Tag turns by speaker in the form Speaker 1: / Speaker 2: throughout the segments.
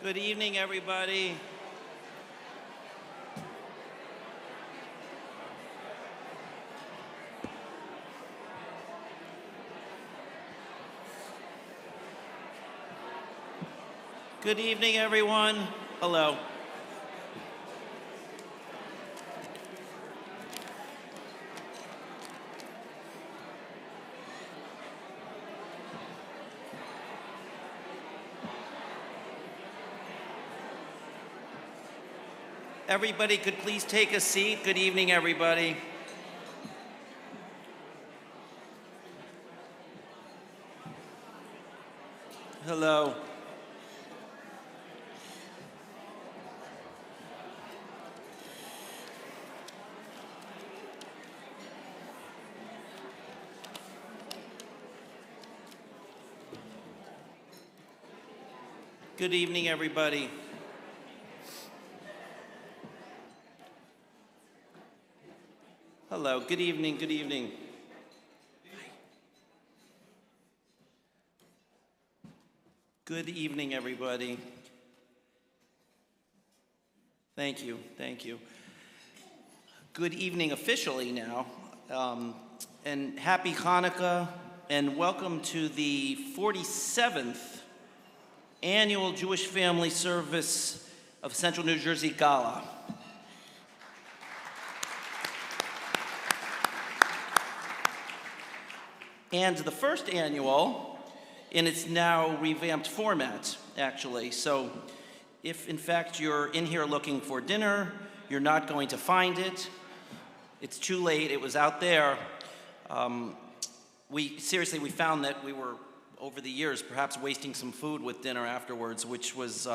Speaker 1: Good evening, everybody. Good evening, everyone. Hello. Everybody could please take a seat. Good evening, everybody. Hello. Good evening, everybody. Hello, good evening, good evening. Good evening, everybody. Thank you, thank you. Good evening officially now, and happy Hanukkah, and welcome to the 47th Annual Jewish Family Service of Central New Jersey Gala. And the first annual in its now revamped format, actually. So if in fact you're in here looking for dinner, you're not going to find it. It's too late, it was out there. We found that we were, over the years, perhaps wasting some food with dinner afterwards, which was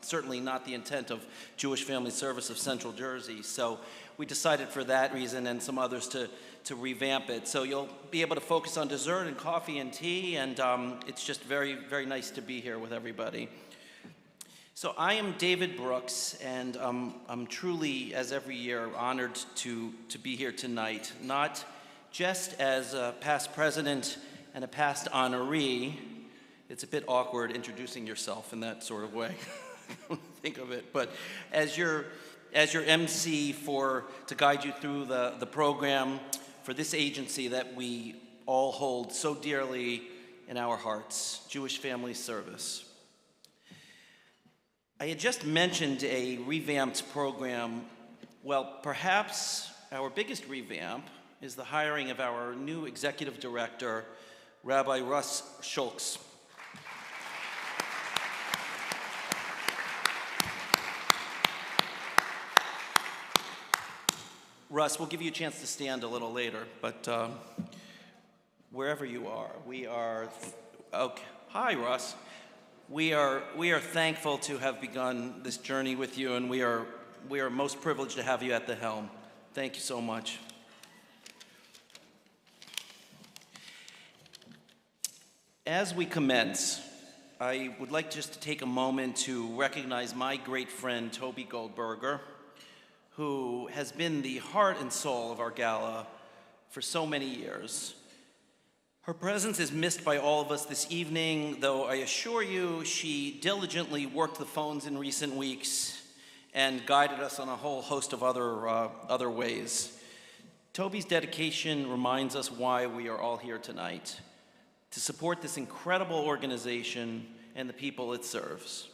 Speaker 1: certainly not the intent of Jewish Family Service of Central Jersey. So we decided for that reason and some others to revamp it. So you'll be able to focus on dessert and coffee and tea, and it's just very, very nice to be here with everybody. So I am David Brooks, and I'm truly, as every year, honored to be here tonight, not just as a past president and a past honoree. It's a bit awkward introducing yourself in that sort of way. Think of it, but as your MC to guide you through the program for this agency that we all hold so dearly in our hearts, Jewish Family Service. I had just mentioned a revamped program. Well, perhaps our biggest revamp is the hiring of our new executive director, Rabbi Russ Schultz. Russ, we'll give you a chance to stand a little later, but wherever you are, okay. Hi, Russ. We are thankful to have begun this journey with you, and we are most privileged to have you at the helm. Thank you so much. As we commence, I would like just to take a moment to recognize my great friend, Toby Goldberger, who has been the heart and soul of our gala for so many years. Her presence is missed by all of us this evening, though I assure you she diligently worked the phones in recent weeks and guided us on a whole host of other ways. Toby's dedication reminds us why we are all here tonight, to support this incredible organization and the people it serves.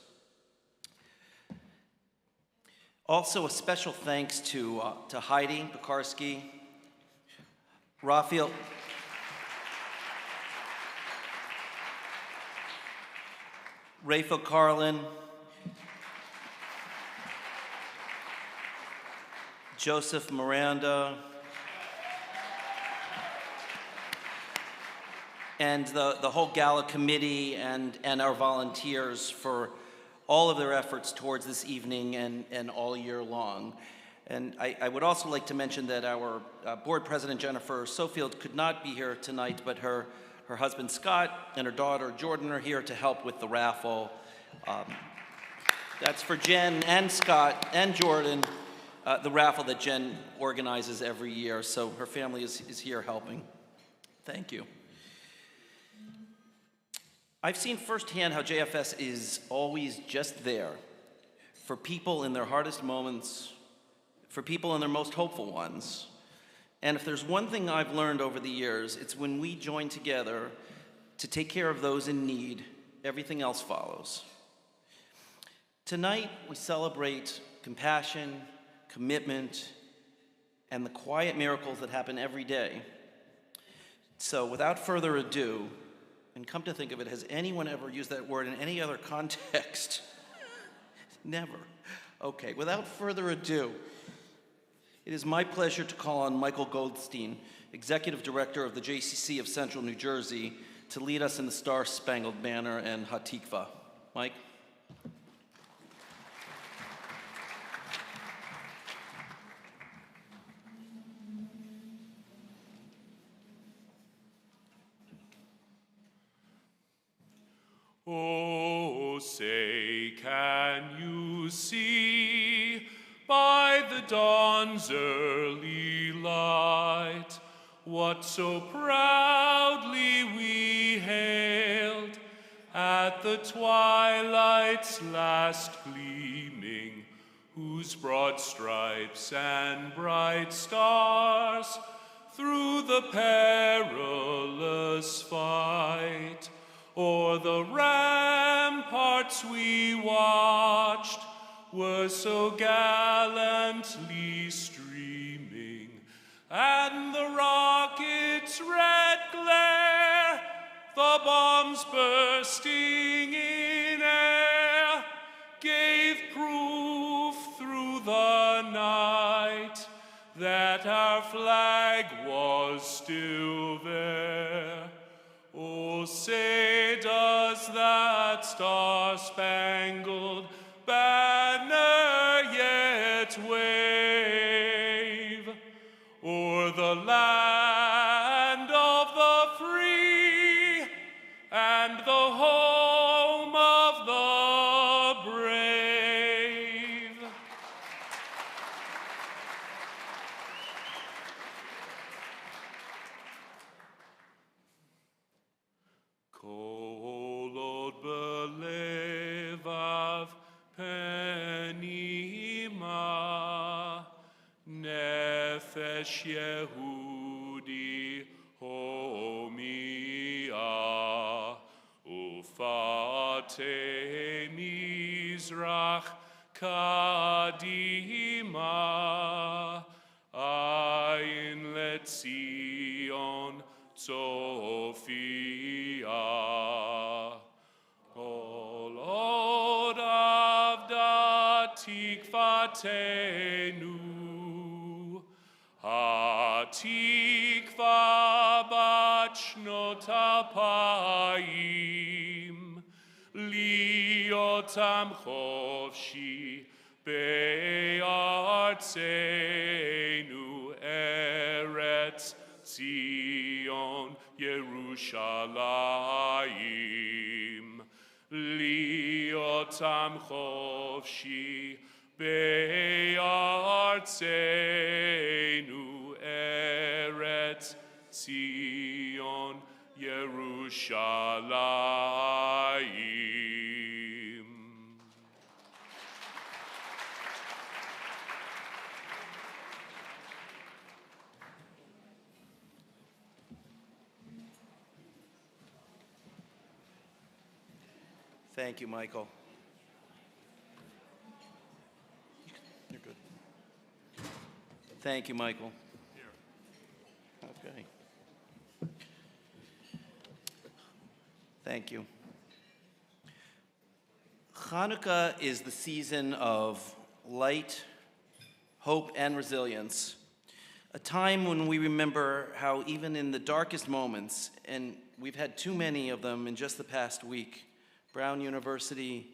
Speaker 1: Also, a special thanks to Heidi Pekarski, Raphael Carlin, Joseph Miranda, and the whole Gala committee and our volunteers for all of their efforts towards this evening and all year long. And I would also like to mention that our board president, Jennifer Sofield, could not be here tonight, but her husband, Scott, and her daughter, Jordan, are here to help with the raffle. That's for Jen and Scott and Jordan, the raffle that Jen organizes every year. So her family is here helping. Thank you. I've seen firsthand how JFS is always just there for people in their hardest moments, for people in their most hopeful ones. And if there's one thing I've learned over the years, it's when we join together to take care of those in need, everything else follows. Tonight, we celebrate compassion, commitment, and the quiet miracles that happen every day. So without further ado, and come to think of it, has anyone ever used that word in any other context? Never. Okay, without further ado, it is my pleasure to call on Michael Goldstein, Executive Director of the JCC of Central New Jersey, to lead us in the Star-Spangled Banner and Hatikva. Mike?
Speaker 2: Oh, say, can you see by the dawn's early light, what so proudly we hailed at the twilight's last gleaming, whose broad stripes and bright stars through the perilous fight o'er the ramparts we watched were so gallantly streaming, and the rocket's red glare, the bombs bursting in air, gave proof through the night that our flag was still there. Oh, say does that star-spangled banner yet wave o'er the land of the free and the home of the brave? Kolod belevav penima, nefesh Yehudi homia, ufate mizrach kadima, ayin letzion Sophia. Kol od avda tikvatenu, hatikva bat shnot alpayim, liotam chofshi be'artzenu, Eretz Zion Yerushalayim, liotam chofshi be'artzenu, Eretz Zion Yerushalayim.
Speaker 1: Thank you, Michael. You're good. Thank you, Michael. Okay. Thank you. Hanukkah is the season of light, hope, and resilience. A time when we remember how even in the darkest moments, and we've had too many of them in just the past week, Brown University,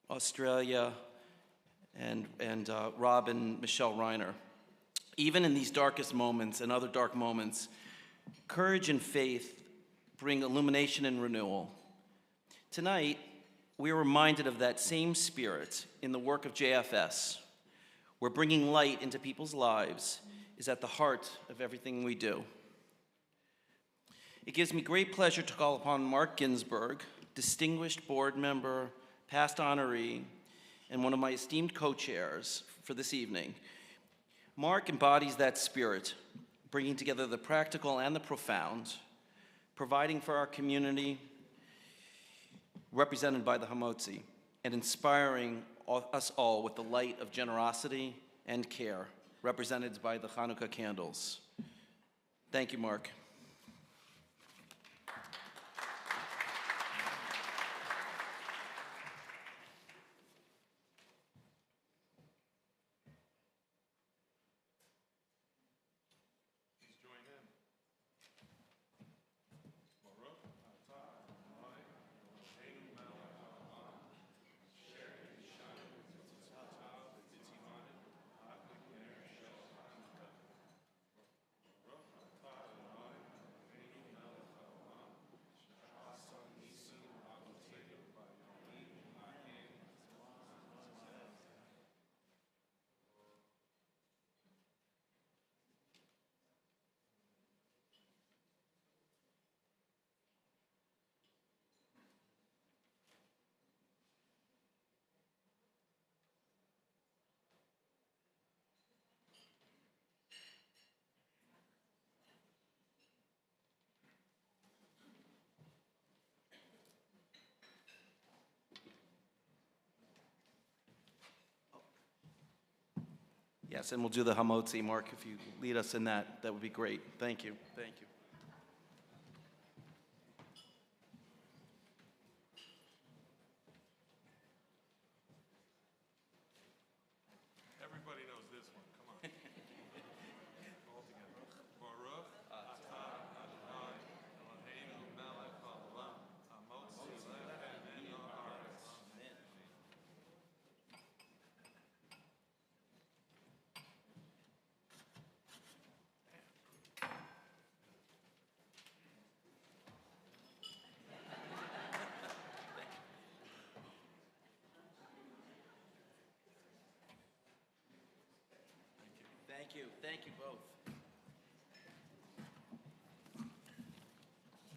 Speaker 1: Australia, and Rob and Michelle Reiner. Even in these darkest moments and other dark moments, courage and faith bring illumination and renewal. Tonight, we are reminded of that same spirit in the work of JFS, where bringing light into people's lives is at the heart of everything we do. It gives me great pleasure to call upon Mark Ginsburg, distinguished board member, past honoree, and one of my esteemed co-chairs for this evening. Mark embodies that spirit, bringing together the practical and the profound, providing for our community, represented by the Hamotzi, and inspiring us all with the light of generosity and care, represented by the Hanukkah candles. Thank you, Mark. Yes, and we'll do the hamotzi. Mark, if you lead us in that, that would be great. Thank you. Thank you.
Speaker 2: Everybody knows this one. Come on. All together. Baruch atah Adonai Eloheinu melech haolam hamotzi lechem min haaretz. Amen.
Speaker 1: Thank you. Thank you both.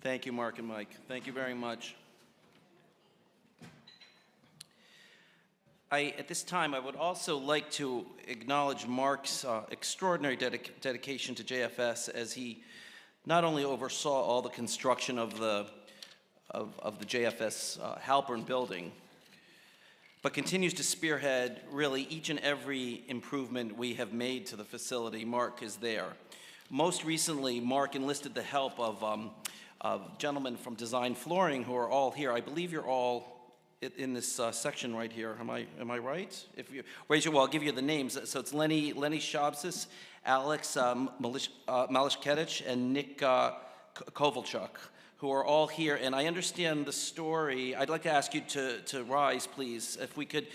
Speaker 1: Thank you, Mark and Mike. Thank you very much. At this time, I would also like to acknowledge Mark's extraordinary dedication to JFS as he not only oversaw all the construction of the JFS Halpern building, but continues to spearhead really each and every improvement we have made to the facility. Mark is there. Most recently, Mark enlisted the help of gentlemen from Design Flooring who are all here. I believe you're all in this section right here. Am I right? If you raise your, well, I'll give you the names. So it's Lenny Shabsis, Alex Malishkevich, and Nick Kovalchuk, who are all here, and I understand the story. I'd like to ask you to rise, please, if we could,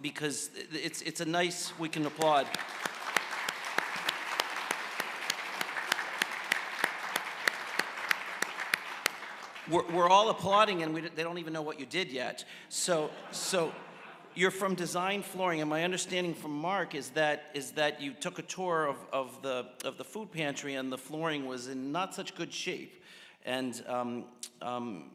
Speaker 1: because it's a nice, we can applaud. We're all applauding, and they don't even know what you did yet. So you're from Design Flooring, and my understanding from Mark is that you took a tour of the food pantry, and the flooring was in not such good shape. And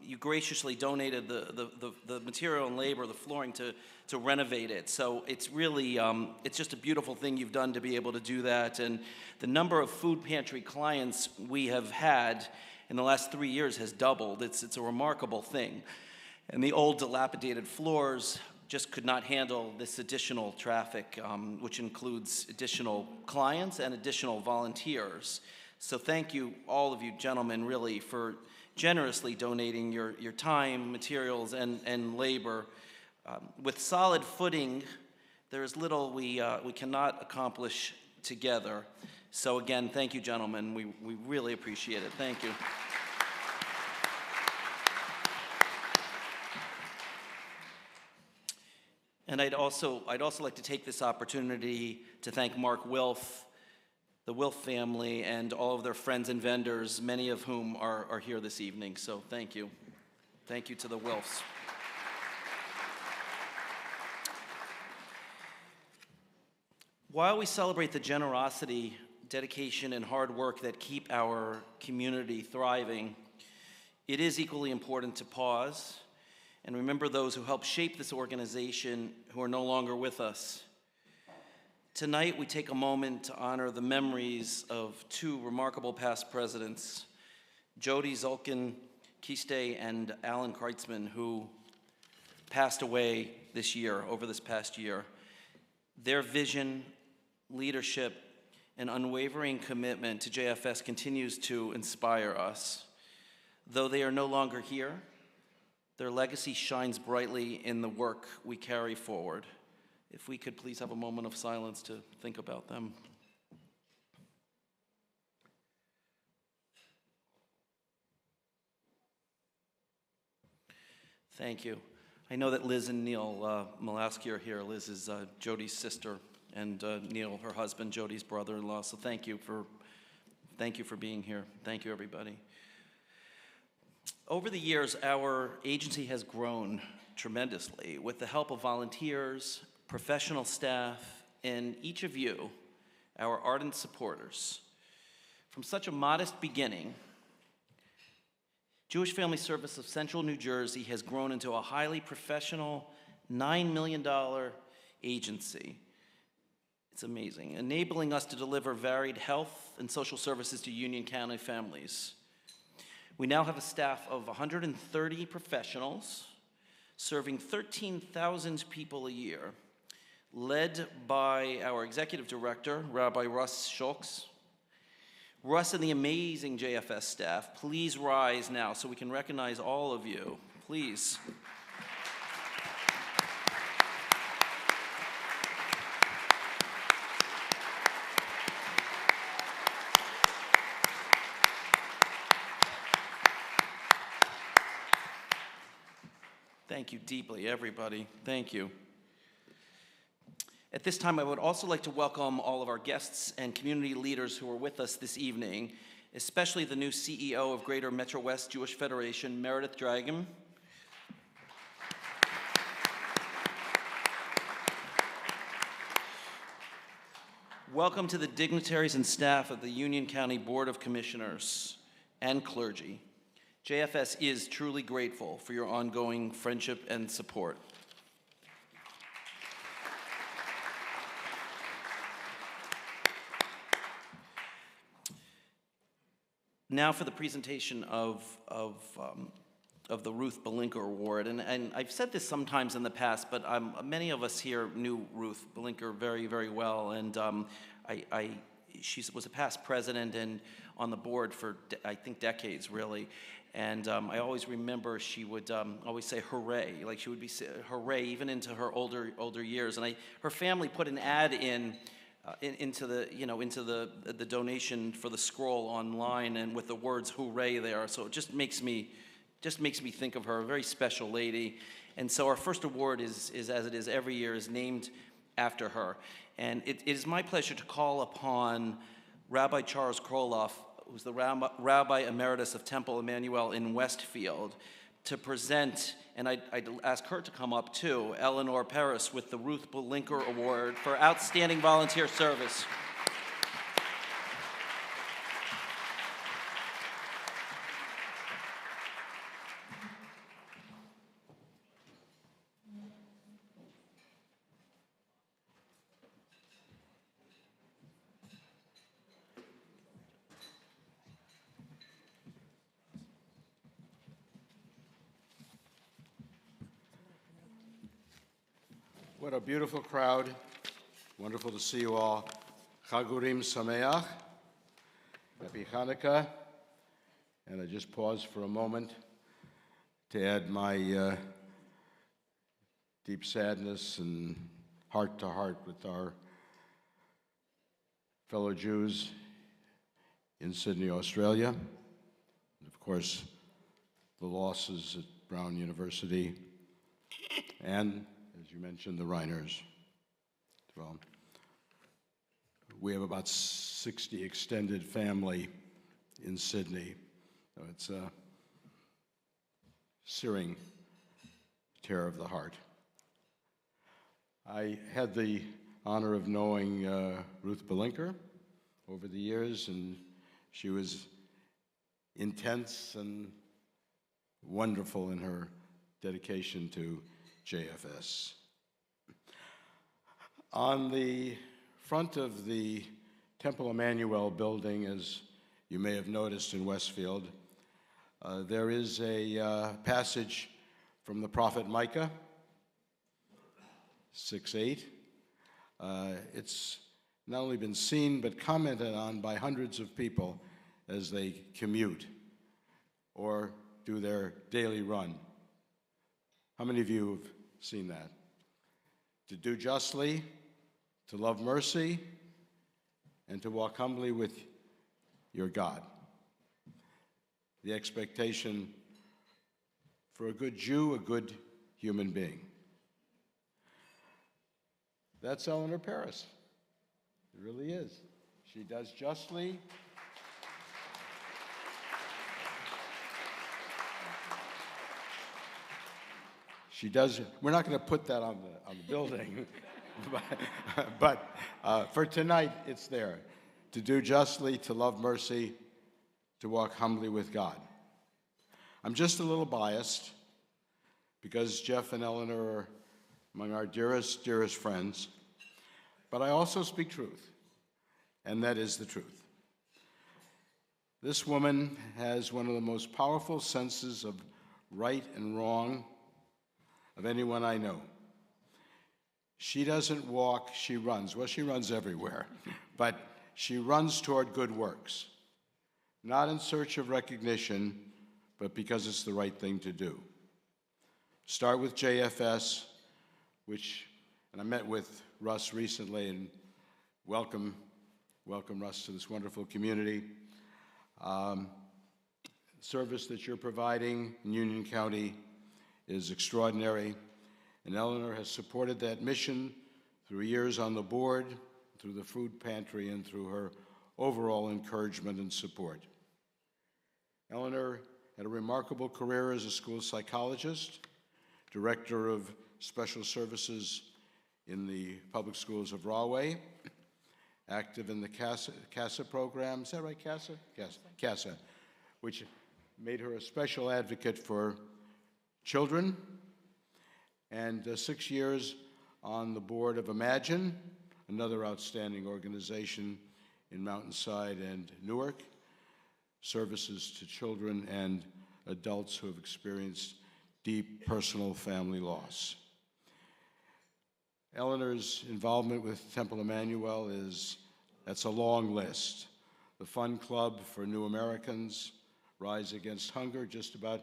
Speaker 1: you graciously donated the material and labor, the flooring, to renovate it. So it's really, it's just a beautiful thing you've done to be able to do that. And the number of food pantry clients we have had in the last 3 years has doubled. It's a remarkable thing. And the old dilapidated floors just could not handle this additional traffic, which includes additional clients and additional volunteers. So thank you, all of you gentlemen, really, for generously donating your time, materials, and labor. With solid footing, there is little we cannot accomplish together. So again, thank you, gentlemen. We really appreciate it. Thank you. And I'd also like to take this opportunity to thank Mark Wilf, the Wilf family, and all of their friends and vendors, many of whom are here this evening. So thank you. Thank you to the Wilfs. While we celebrate the generosity, dedication, and hard work that keep our community thriving, it is equally important to pause and remember those who helped shape this organization who are no longer with us. Tonight, we take a moment to honor the memories of two remarkable past presidents, Jody Zulkin Kiste and Alan Kreitzman, who passed away over this past year. Their vision, leadership, and unwavering commitment to JFS continues to inspire us. Though they are no longer here, their legacy shines brightly in the work we carry forward. If we could please have a moment of silence to think about them. Thank you. I know that Liz and Neil Mulaski are here. Liz is Jody's sister, and Neil, her husband, Jody's brother-in-law. So thank you for being here. Thank you, everybody. Over the years, our agency has grown tremendously with the help of volunteers, professional staff, and each of you, our ardent supporters. From such a modest beginning, Jewish Family Service of Central New Jersey has grown into a highly professional $9 million agency. It's amazing, enabling us to deliver varied health and social services to Union County families. We now have a staff of 130 professionals, serving 13,000 people a year, led by our executive director, Rabbi Russ Schultz. Russ and the amazing JFS staff, please rise now so we can recognize all of you. Please. Thank you deeply, everybody. Thank you. At this time, I would also like to welcome all of our guests and community leaders who are with us this evening, especially the new CEO of Greater MetroWest Jewish Federation, Meredith Dragon. Welcome to the dignitaries and staff of the Union County Board of Commissioners and clergy. JFS is truly grateful for your ongoing friendship and support. Now for the presentation of the Ruth Belinker Award. And I've said this sometimes in the past, but many of us here knew Ruth Belinker very, very well. And she was a past president and on the board for, I think, decades, really. And I always remember she would always say hooray, like she would be hooray even into her older years. And her family put an ad into the donation for the scroll online, and with the words hooray there. So it just makes me think of her, a very special lady. And so our first award is as it is every year, is named after her. And it is my pleasure to call upon Rabbi Charles Kroloff, who's the Rabbi Emeritus of Temple Emmanuel in Westfield, to present, and I'd ask her to come up too, Eleanor Paris with the Ruth Belinker Award for Outstanding Volunteer Service.
Speaker 3: What a beautiful crowd. Wonderful to see you all. Chagurim Sameach. Happy Hanukkah. And I just pause for a moment to add my deep sadness and heart to heart with our fellow Jews in Sydney, Australia. And of course, the losses at Brown University and, as you mentioned, the Reiners. Well, we have about 60 extended family in Sydney. So it's a searing tear of the heart. I had the honor of knowing Ruth Belinker over the years, and she was intense and wonderful in her dedication to JFS. On the front of the Temple Emmanuel building, as you may have noticed in Westfield, there is a passage from the prophet Micah, 6:8. It's not only been seen but commented on by hundreds of people as they commute or do their daily run. How many of you have seen that? To do justly, to love mercy, and to walk humbly with your God. The expectation for a good Jew, a good human being. That's Eleanor Paris. It really is. She does justly. She does. We're not going to put that on the building, but for tonight, it's there. To do justly, to love mercy, to walk humbly with God. I'm just a little biased because Jeff and Eleanor are among our dearest, dearest friends, but I also speak truth, and that is the truth. This woman has one of the most powerful senses of right and wrong of anyone I know. She doesn't walk, she runs. Well, she runs everywhere, but she runs toward good works, not in search of recognition, but because it's the right thing to do. Start with JFS, and I met with Russ recently, and welcome Russ to this wonderful community. Service that you're providing in Union County is extraordinary, and Eleanor has supported that mission through years on the board, through the food pantry, and through her overall encouragement and support. Eleanor had a remarkable career as a school psychologist, director of special services in the public schools of Rahway, active in the CASA program. Is that right, CASA? Yes, CASA, which made her a special advocate for children, and 6 years on the board of Imagine, another outstanding organization in Mountainside and Newark, services to children and adults who have experienced deep personal family loss. Eleanor's involvement with Temple Emmanuel that's a long list. The Fun Club for New Americans, Rise Against Hunger, just about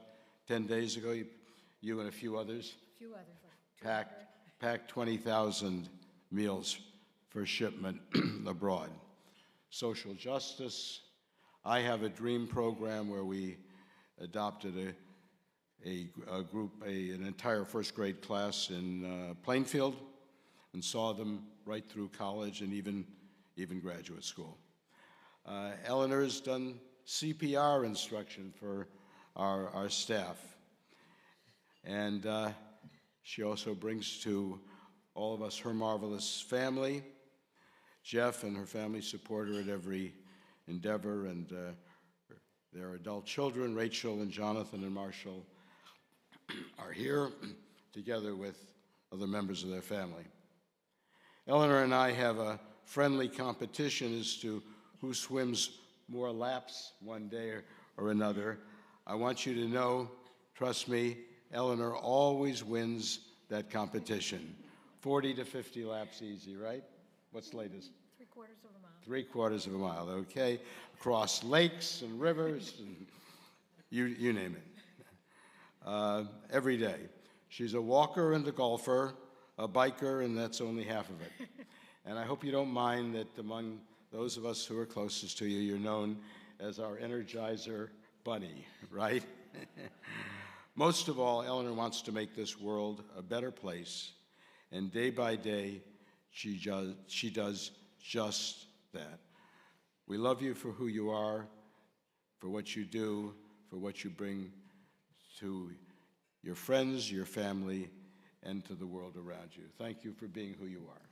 Speaker 3: 10 days ago, you and a few others. Packed 20,000 meals for shipment abroad. Social justice. I Have a Dream program where we adopted an entire first grade class in Plainfield and saw them right through college and even graduate school. Eleanor's done CPR instruction for our staff. And she also brings to all of us her marvelous family. Jeff and her family support her at every endeavor, and their adult children, Rachel and Jonathan and Marshall, are here together with other members of their family. Eleanor and I have a friendly competition as to who swims more laps one day or another. I want you to know, trust me, Eleanor always wins that competition. 40 to 50 laps easy, right? What's the latest?
Speaker 4: 3/4 of a mile.
Speaker 3: 3/4 of a mile, okay. Across lakes and rivers, and you name it. Every day. She's a walker and a golfer, a biker, and that's only half of it. And I hope you don't mind that among those of us who are closest to you, you're known as our Energizer Bunny, right? Most of all, Eleanor wants to make this world a better place, and day by day, she does just that. We love you for who you are, for what you do, for what you bring to your friends, your family, and to the world around you. Thank you for being who you are.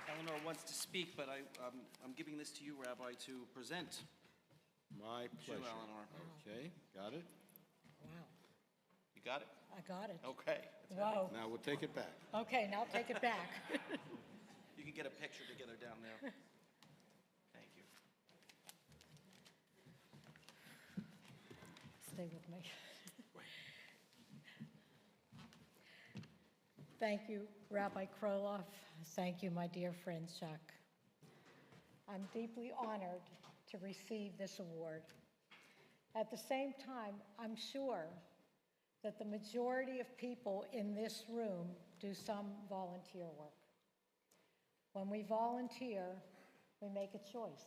Speaker 1: Eleanor wants to speak, but I'm giving this to you, Rabbi, to present.
Speaker 3: My pleasure.
Speaker 1: To Eleanor.
Speaker 3: Okay, got it?
Speaker 4: Wow,
Speaker 1: You got it?
Speaker 4: I got it.
Speaker 1: Okay.
Speaker 4: Whoa.
Speaker 3: Now we'll take it back.
Speaker 4: Okay, now take it back.
Speaker 1: You can get a picture together down there. Thank you.
Speaker 4: Stay with me. Thank you, Rabbi Kroloff. Thank you, my dear friend Chuck. I'm deeply honored to receive this award. At the same time, I'm sure that the majority of people in this room do some volunteer work. When we volunteer, we make a choice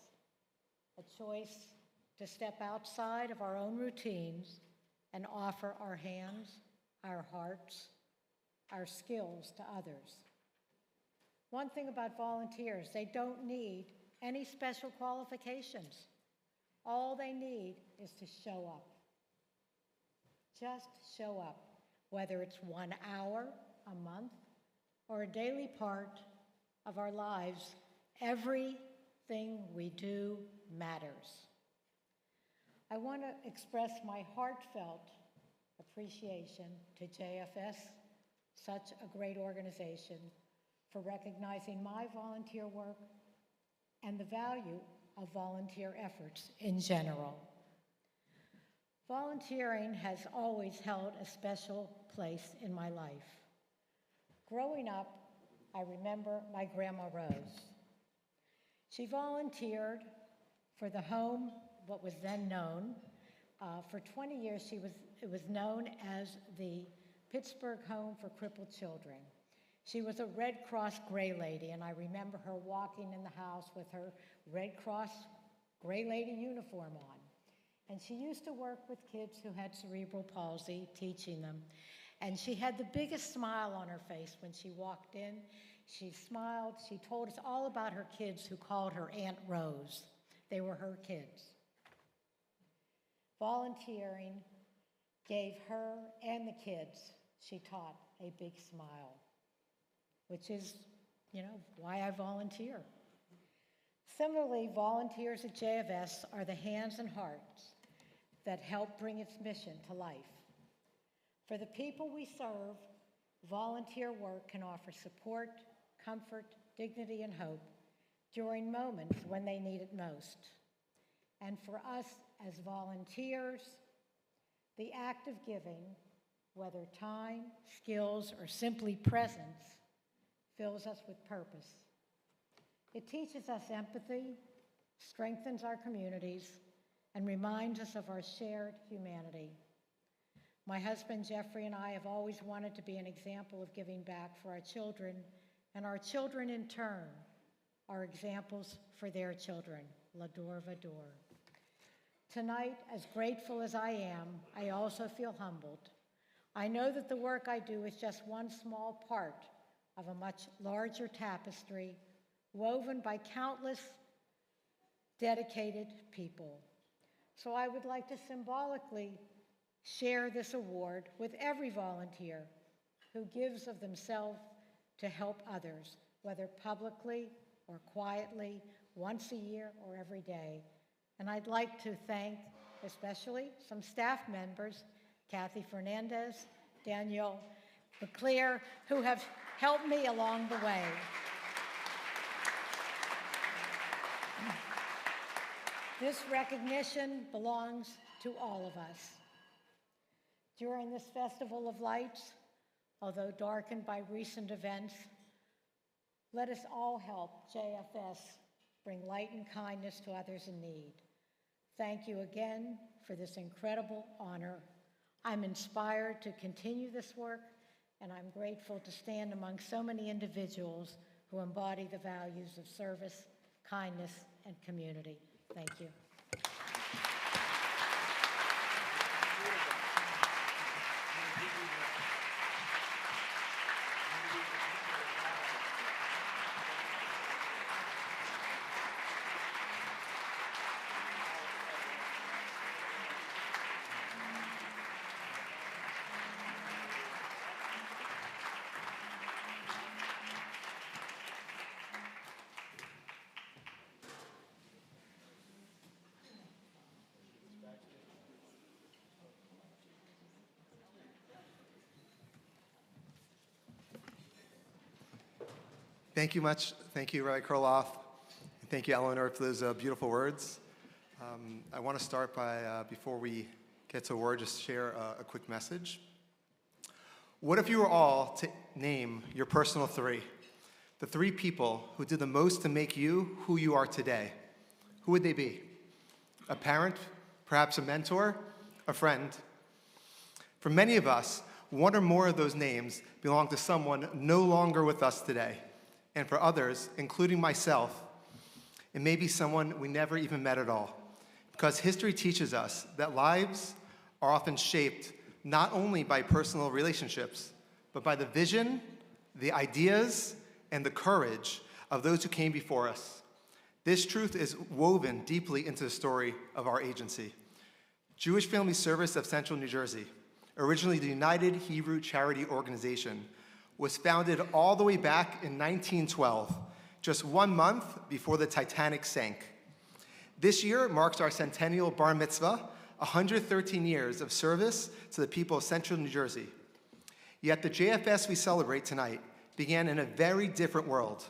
Speaker 4: to step outside of our own routines and offer our hands, our hearts, our skills to others. One thing about volunteers, they don't need any special qualifications. All they need is to show up. Just show up, whether it's 1 hour, a month, or a daily part of our lives. Everything we do matters. I want to express my heartfelt appreciation to JFS, such a great organization, for recognizing my volunteer work and the value of volunteer efforts in general. Volunteering has always held a special place in my life. Growing up, I remember my Grandma Rose. She volunteered for the home, what was then known. For 20 years, it was known as the Pittsburgh Home for Crippled Children. She was a Red Cross Gray Lady, and I remember her walking in the house with her Red Cross Gray Lady uniform on. And she used to work with kids who had cerebral palsy, teaching them. And she had the biggest smile on her face when she walked in. She smiled. She told us all about her kids who called her Aunt Rose. They were her kids. Volunteering gave her and the kids she taught a big smile, which is, why I volunteer. Similarly, volunteers at JFS are the hands and hearts that help bring its mission to life. For the people we serve, volunteer work can offer support, comfort, dignity, and hope during moments when they need it most. And for us as volunteers, the act of giving, whether time, skills, or simply presence, fills us with purpose. It teaches us empathy, strengthens our communities, and reminds us of our shared humanity. My husband Jeffrey and I have always wanted to be an example of giving back for our children, and our children in turn are examples for their children. L'adore vador. Tonight, as grateful as I am, I also feel humbled. I know that the work I do is just one small part of a much larger tapestry woven by countless dedicated people. So I would like to symbolically share this award with every volunteer who gives of themselves to help others, whether publicly or quietly, once a year or every day. And I'd like to thank especially some staff members, Kathy Fernandez, Danielle McClear, who have helped me along the way. This recognition belongs to all of us. During this Festival of Lights, although darkened by recent events, let us all help JFS bring light and kindness to others in need. Thank you again for this incredible honor. I'm inspired to continue this work, and I'm grateful to stand among so many individuals who embody the values of service, kindness, and community. Thank you.
Speaker 5: Thank you much. Thank you, Rabbi Kroloff. And thank you, Eleanor, for those beautiful words. I want to start by, before we get to a word, just share a quick message. What if you were all to name your personal three? The three people who did the most to make you who you are today. Who would they be? A parent, perhaps a mentor, a friend. For many of us, one or more of those names belong to someone no longer with us today. And for others, including myself, it may be someone we never even met at all. Because history teaches us that lives are often shaped not only by personal relationships, but by the vision, the ideas, and the courage of those who came before us. This truth is woven deeply into the story of our agency. Jewish Family Service of Central New Jersey, originally the United Hebrew Charity Organization, was founded all the way back in 1912, just 1 month before the Titanic sank. This year marks our centennial bar mitzvah, 113 years of service to the people of Central New Jersey. Yet the JFS we celebrate tonight began in a very different world.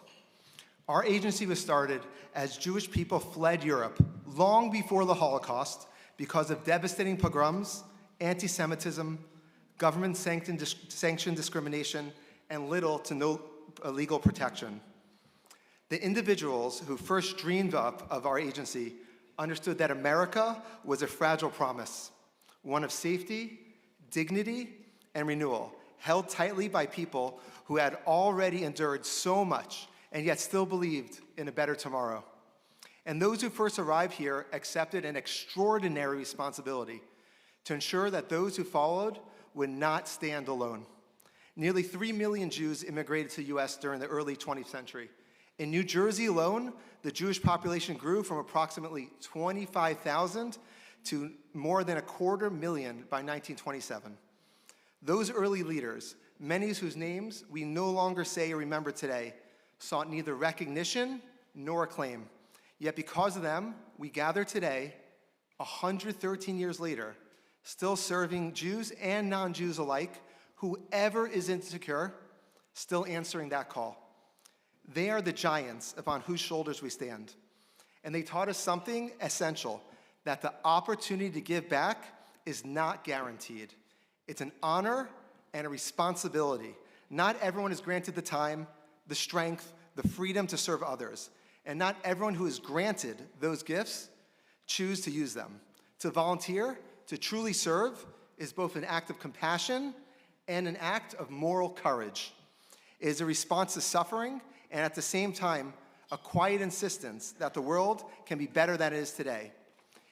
Speaker 5: Our agency was started as Jewish people fled Europe long before the Holocaust because of devastating pogroms, anti-Semitism, government-sanctioned discrimination, and little to no legal protection. The individuals who first dreamed up of our agency understood that America was a fragile promise, one of safety, dignity, and renewal, held tightly by people who had already endured so much and yet still believed in a better tomorrow. And those who first arrived here accepted an extraordinary responsibility to ensure that those who followed would not stand alone. Nearly 3 million Jews immigrated to the US during the early 20th century. In New Jersey alone, the Jewish population grew from approximately 25,000 to more than 250,000 by 1927. Those early leaders, many whose names we no longer say or remember today, sought neither recognition nor acclaim. Yet because of them, we gather today, 113 years later, still serving Jews and non-Jews alike, whoever is insecure, still answering that call. They are the giants upon whose shoulders we stand. And they taught us something essential, that the opportunity to give back is not guaranteed. It's an honor and a responsibility. Not everyone is granted the time, the strength, the freedom to serve others. And not everyone who is granted those gifts choose to use them. To volunteer, to truly serve, is both an act of compassion and an act of moral courage. It is a response to suffering and at the same time, a quiet insistence that the world can be better than it is today.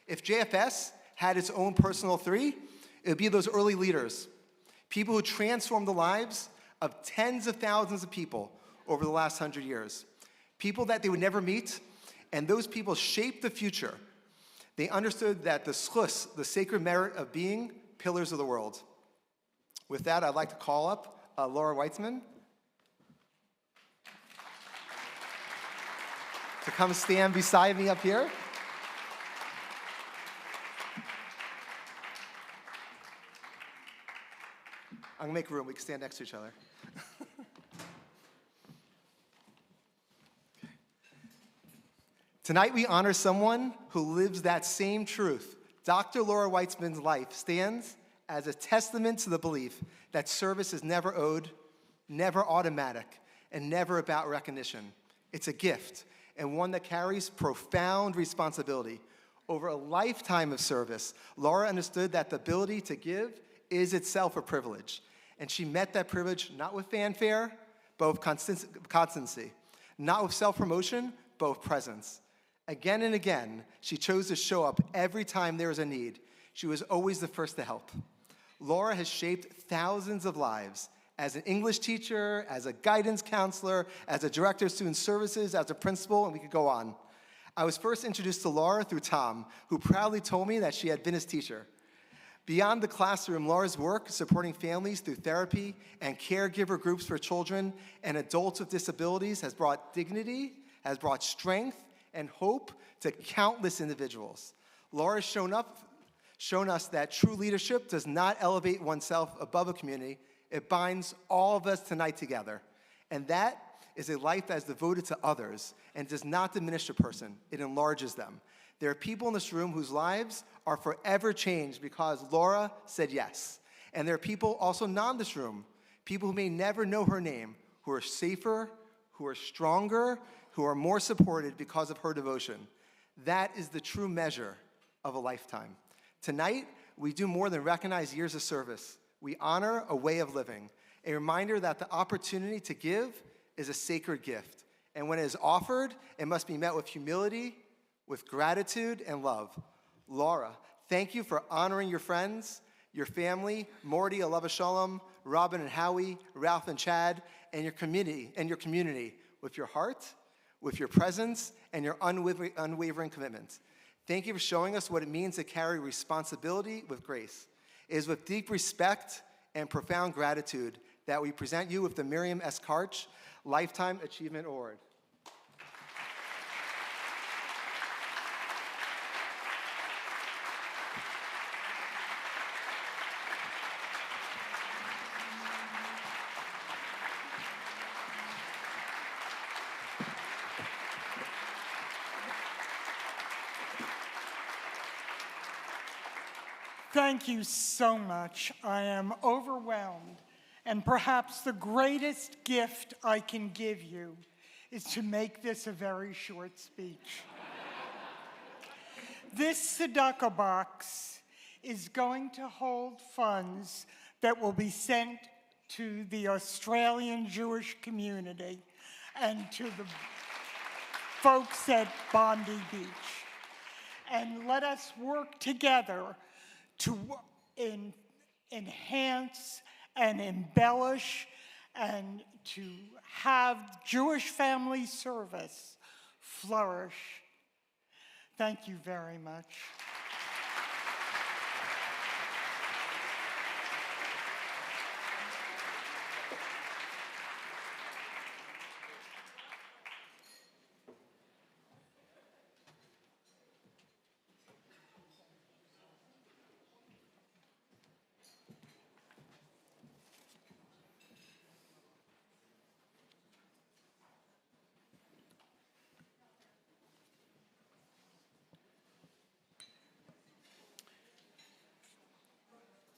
Speaker 5: If JFS had its own personal three, it would be those early leaders, people who transformed the lives of tens of thousands of people over the last 100 years, people that they would never meet, and those people shaped the future. They understood that the schus, the sacred merit of being pillars of the world. With that, I'd like to call up Laura Weitzman to come stand beside me up here. I'm gonna make room, we can stand next to each other. Tonight we honor someone who lives that same truth. Dr. Laura Weitzman's life stands as a testament to the belief that service is never owed, never automatic, and never about recognition. It's a gift, and one that carries profound responsibility. Over a lifetime of service, Laura understood that the ability to give is itself a privilege. And she met that privilege not with fanfare, but with constancy. Not with self-promotion, but with presence. Again and again, she chose to show up every time there was a need. She was always the first to help. Laura has shaped thousands of lives as an English teacher, as a guidance counselor, as a director of student services, as a principal, and we could go on. I was first introduced to Laura through Tom, who proudly told me that she had been his teacher. Beyond the classroom, Laura's work supporting families through therapy and caregiver groups for children and adults with disabilities has brought dignity, has brought strength, and hope to countless individuals. Laura has shown us that true leadership does not elevate oneself above a community. It binds all of us tonight together. And that is a life that is devoted to others and does not diminish a person. It enlarges them. There are people in this room whose lives are forever changed because Laura said yes. And there are people also not in this room, people who may never know her name, who are safer, who are stronger, who are more supported because of her devotion. That is the true measure of a lifetime. Tonight, we do more than recognize years of service. We honor a way of living, a reminder that the opportunity to give is a sacred gift. And when it is offered, it must be met with humility, with gratitude, and love. Laura, thank you for honoring your friends, your family, Morty, Alava Shalom, Robin and Howie, Ralph and Chad, and your community with your heart, with your presence, and your unwavering commitment. Thank you for showing us what it means to carry responsibility with grace. It is with deep respect and profound gratitude that we present you with the Miriam S. Karch Lifetime Achievement Award.
Speaker 6: Thank you so much. I am overwhelmed, and perhaps the greatest gift I can give you is to make this a very short speech. This tzedakah box is going to hold funds that will be sent to the Australian Jewish community and to the folks at Bondi Beach. And let us work together to enhance and embellish and to have Jewish family service flourish. Thank you very much.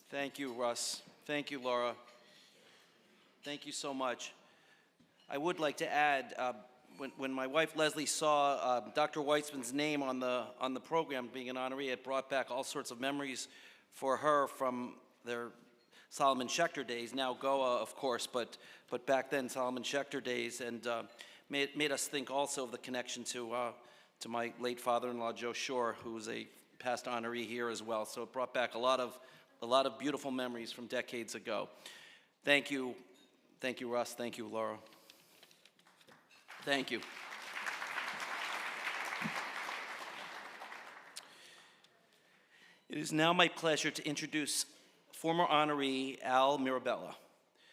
Speaker 1: Thank you, Russ. Thank you, Laura. Thank you so much. I would like to add, when my wife Leslie saw Dr. Weitzman's name on the program being an honoree, it brought back all sorts of memories for her from their Solomon Schechter days, now Goa, of course, but back then Solomon Schechter days, and made us think also of the connection to my late father-in-law, Joe Shore, who was a past honoree here as well. So it brought back a lot of beautiful memories from decades ago. Thank you, Russ. Thank you, Laura. Thank you. It is now my pleasure to introduce former honoree Al Mirabella,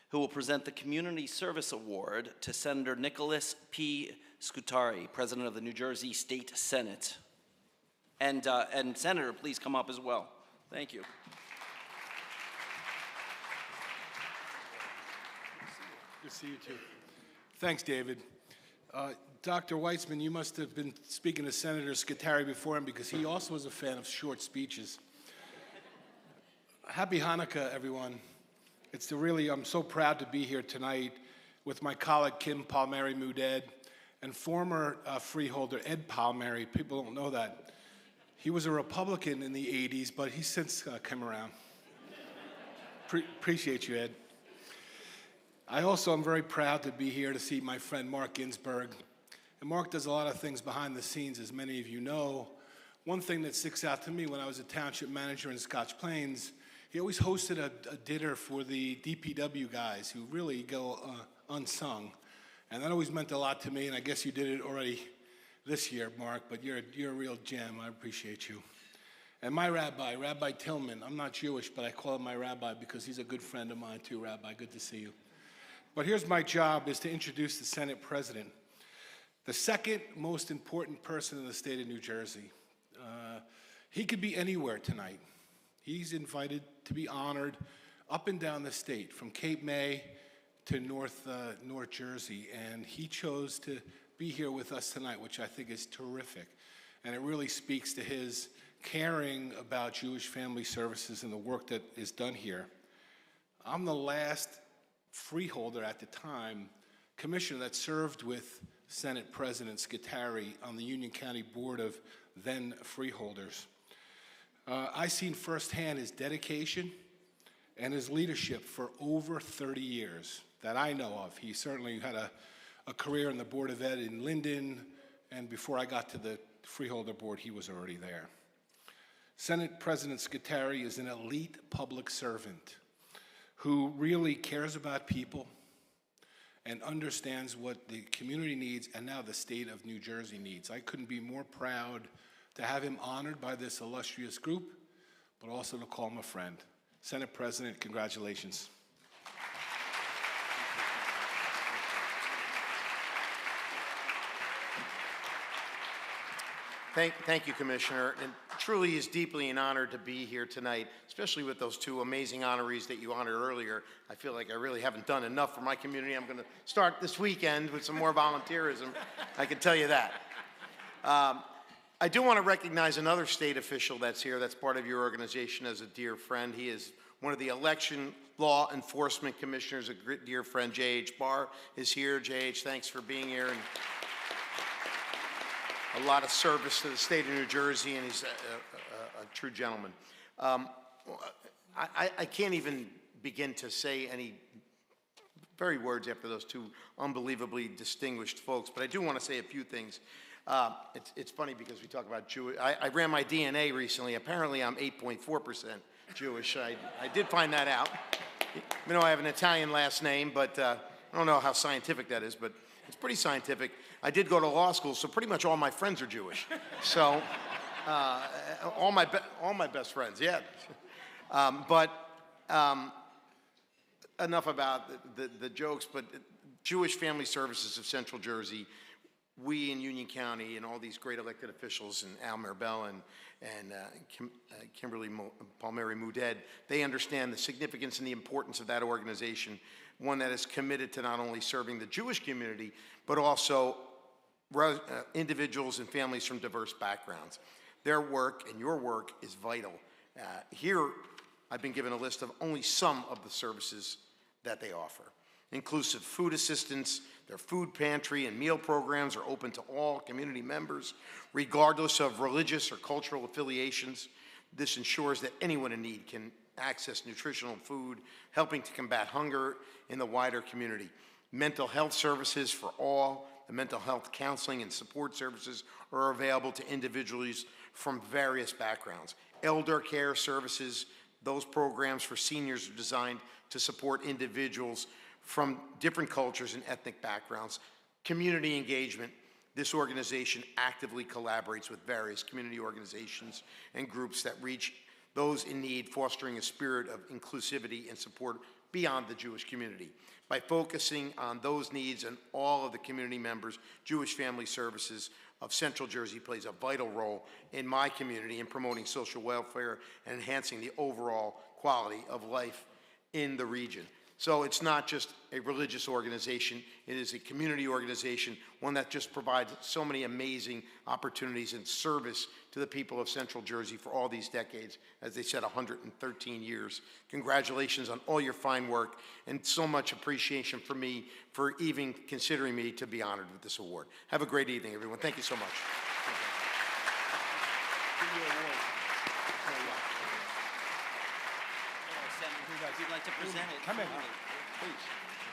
Speaker 1: who will present the Community Service Award to Senator Nicholas P. Scutari, President of the New Jersey State Senate. And Senator, please come up as well. Thank you.
Speaker 7: Good to see you too. Thanks, David. Dr. Weitzman, you must have been speaking to Senator Scutari before him because he also was a fan of short speeches. Happy Hanukkah, everyone. I'm so proud to be here tonight with my colleague Kim Palmieri-Mudded and former freeholder Ed Palmieri. People don't know that. He was a Republican in the 80s, but he's since come around. Appreciate you, Ed. I also am very proud to be here to see my friend Mark Ginsberg. And Mark does a lot of things behind the scenes, as many of you know. One thing that sticks out to me when I was a township manager in Scotch Plains, he always hosted a dinner for the DPW guys who really go unsung. And that always meant a lot to me, and I guess you did it already this year, Mark, but you're a real gem. I appreciate you. And my rabbi, Rabbi Tillman, I'm not Jewish, but I call him my rabbi because he's a good friend of mine too, Rabbi. Good to see you. But here's my job, is to introduce the Senate President, the second most important person in the state of New Jersey. He could be anywhere tonight. He's invited to be honored up and down the state, from Cape May to North Jersey, and he chose to be here with us tonight, which I think is terrific. And it really speaks to his caring about Jewish family services and the work that is done here. I'm the last freeholder at the time, commissioner that served with Senate President Scutari on the Union County Board of then freeholders. I seen firsthand his dedication and his leadership for over 30 years that I know of. He certainly had a career on the Board of Ed in Linden, and before I got to the freeholder board, he was already there. Senate President Scutari is an elite public servant who really cares about people and understands what the community needs and now the state of New Jersey needs. I couldn't be more proud to have him honored by this illustrious group, but also to call him a friend. Senate President, congratulations.
Speaker 8: Thank you, Commissioner. And truly is deeply an honor to be here tonight, especially with those two amazing honorees that you honored earlier. I feel like I really haven't done enough for my community. I'm going to start this weekend with some more volunteerism. I can tell you that. I do want to recognize another state official that's here, that's part of your organization as a dear friend. He is one of the election law enforcement commissioners, a dear friend, J.H. Barr is here. J.H., thanks for being here. And a lot of service to the state of New Jersey, and he's a true gentleman. I can't even begin to say any very words after those two unbelievably distinguished folks, but I do want to say a few things. It's funny because we talk about Jewish. I ran my DNA recently. Apparently, I'm 8.4% Jewish. I did find that out. You know, I have an Italian last name, but I don't know how scientific that is, but it's pretty scientific. I did go to law school, so pretty much all my friends are Jewish. So all my best friends, yeah. Enough about the jokes, but Jewish Family Services of Central Jersey, we in Union County and all these great elected officials, and Al Merbel and Kimberly Palmieri Mouded, they understand the significance and the importance of that organization, one that is committed to not only serving the Jewish community, but also individuals and families from diverse backgrounds. Their work and your work is vital. Here, I've been given a list of only some of the services that they offer. Inclusive food assistance, their food pantry and meal programs are open to all community members, regardless of religious or cultural affiliations. This ensures that anyone in need can access nutritional food, helping to combat hunger in the wider community. Mental health services for all. The mental health counseling and support services are available to individuals from various backgrounds. Elder care services, those programs for seniors are designed to support individuals from different cultures and ethnic backgrounds. Community engagement, this organization actively collaborates with various community organizations and groups that reach those in need, fostering a spirit of inclusivity and support beyond the Jewish community. By focusing on those needs and all of the community members, Jewish Family Services of Central Jersey plays a vital role in my community in promoting social welfare and enhancing the overall quality of life in the region. So it's not just a religious organization, it is a community organization, one that just provides so many amazing opportunities and service to the people of Central Jersey for all these decades, as they said, 113 years. Congratulations on all your fine work, and so much appreciation for me for even considering me to be honored with this award. Have a great evening, everyone. Thank you so much.
Speaker 1: If you'd like to present it.
Speaker 3: Come in, please.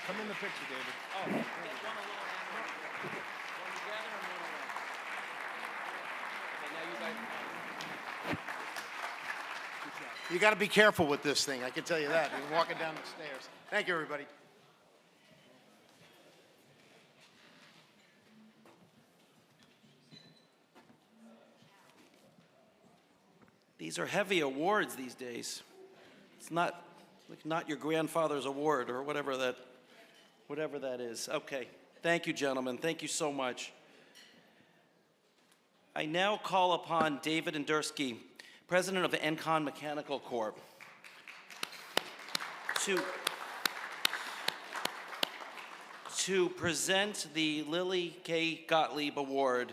Speaker 3: Come in the picture, David.
Speaker 1: Oh, get one along and one together and one along. Okay, now you guys.
Speaker 8: You got to be careful with this thing, I can tell you that. You're walking down the stairs. Thank you, everybody.
Speaker 1: These are heavy awards these days. It's not your grandfather's award or whatever that is. Okay, thank you, gentlemen. Thank you so much. I now call upon David Endersky, president of Encon Mechanical Corp., to present the Lily K. Gottlieb Award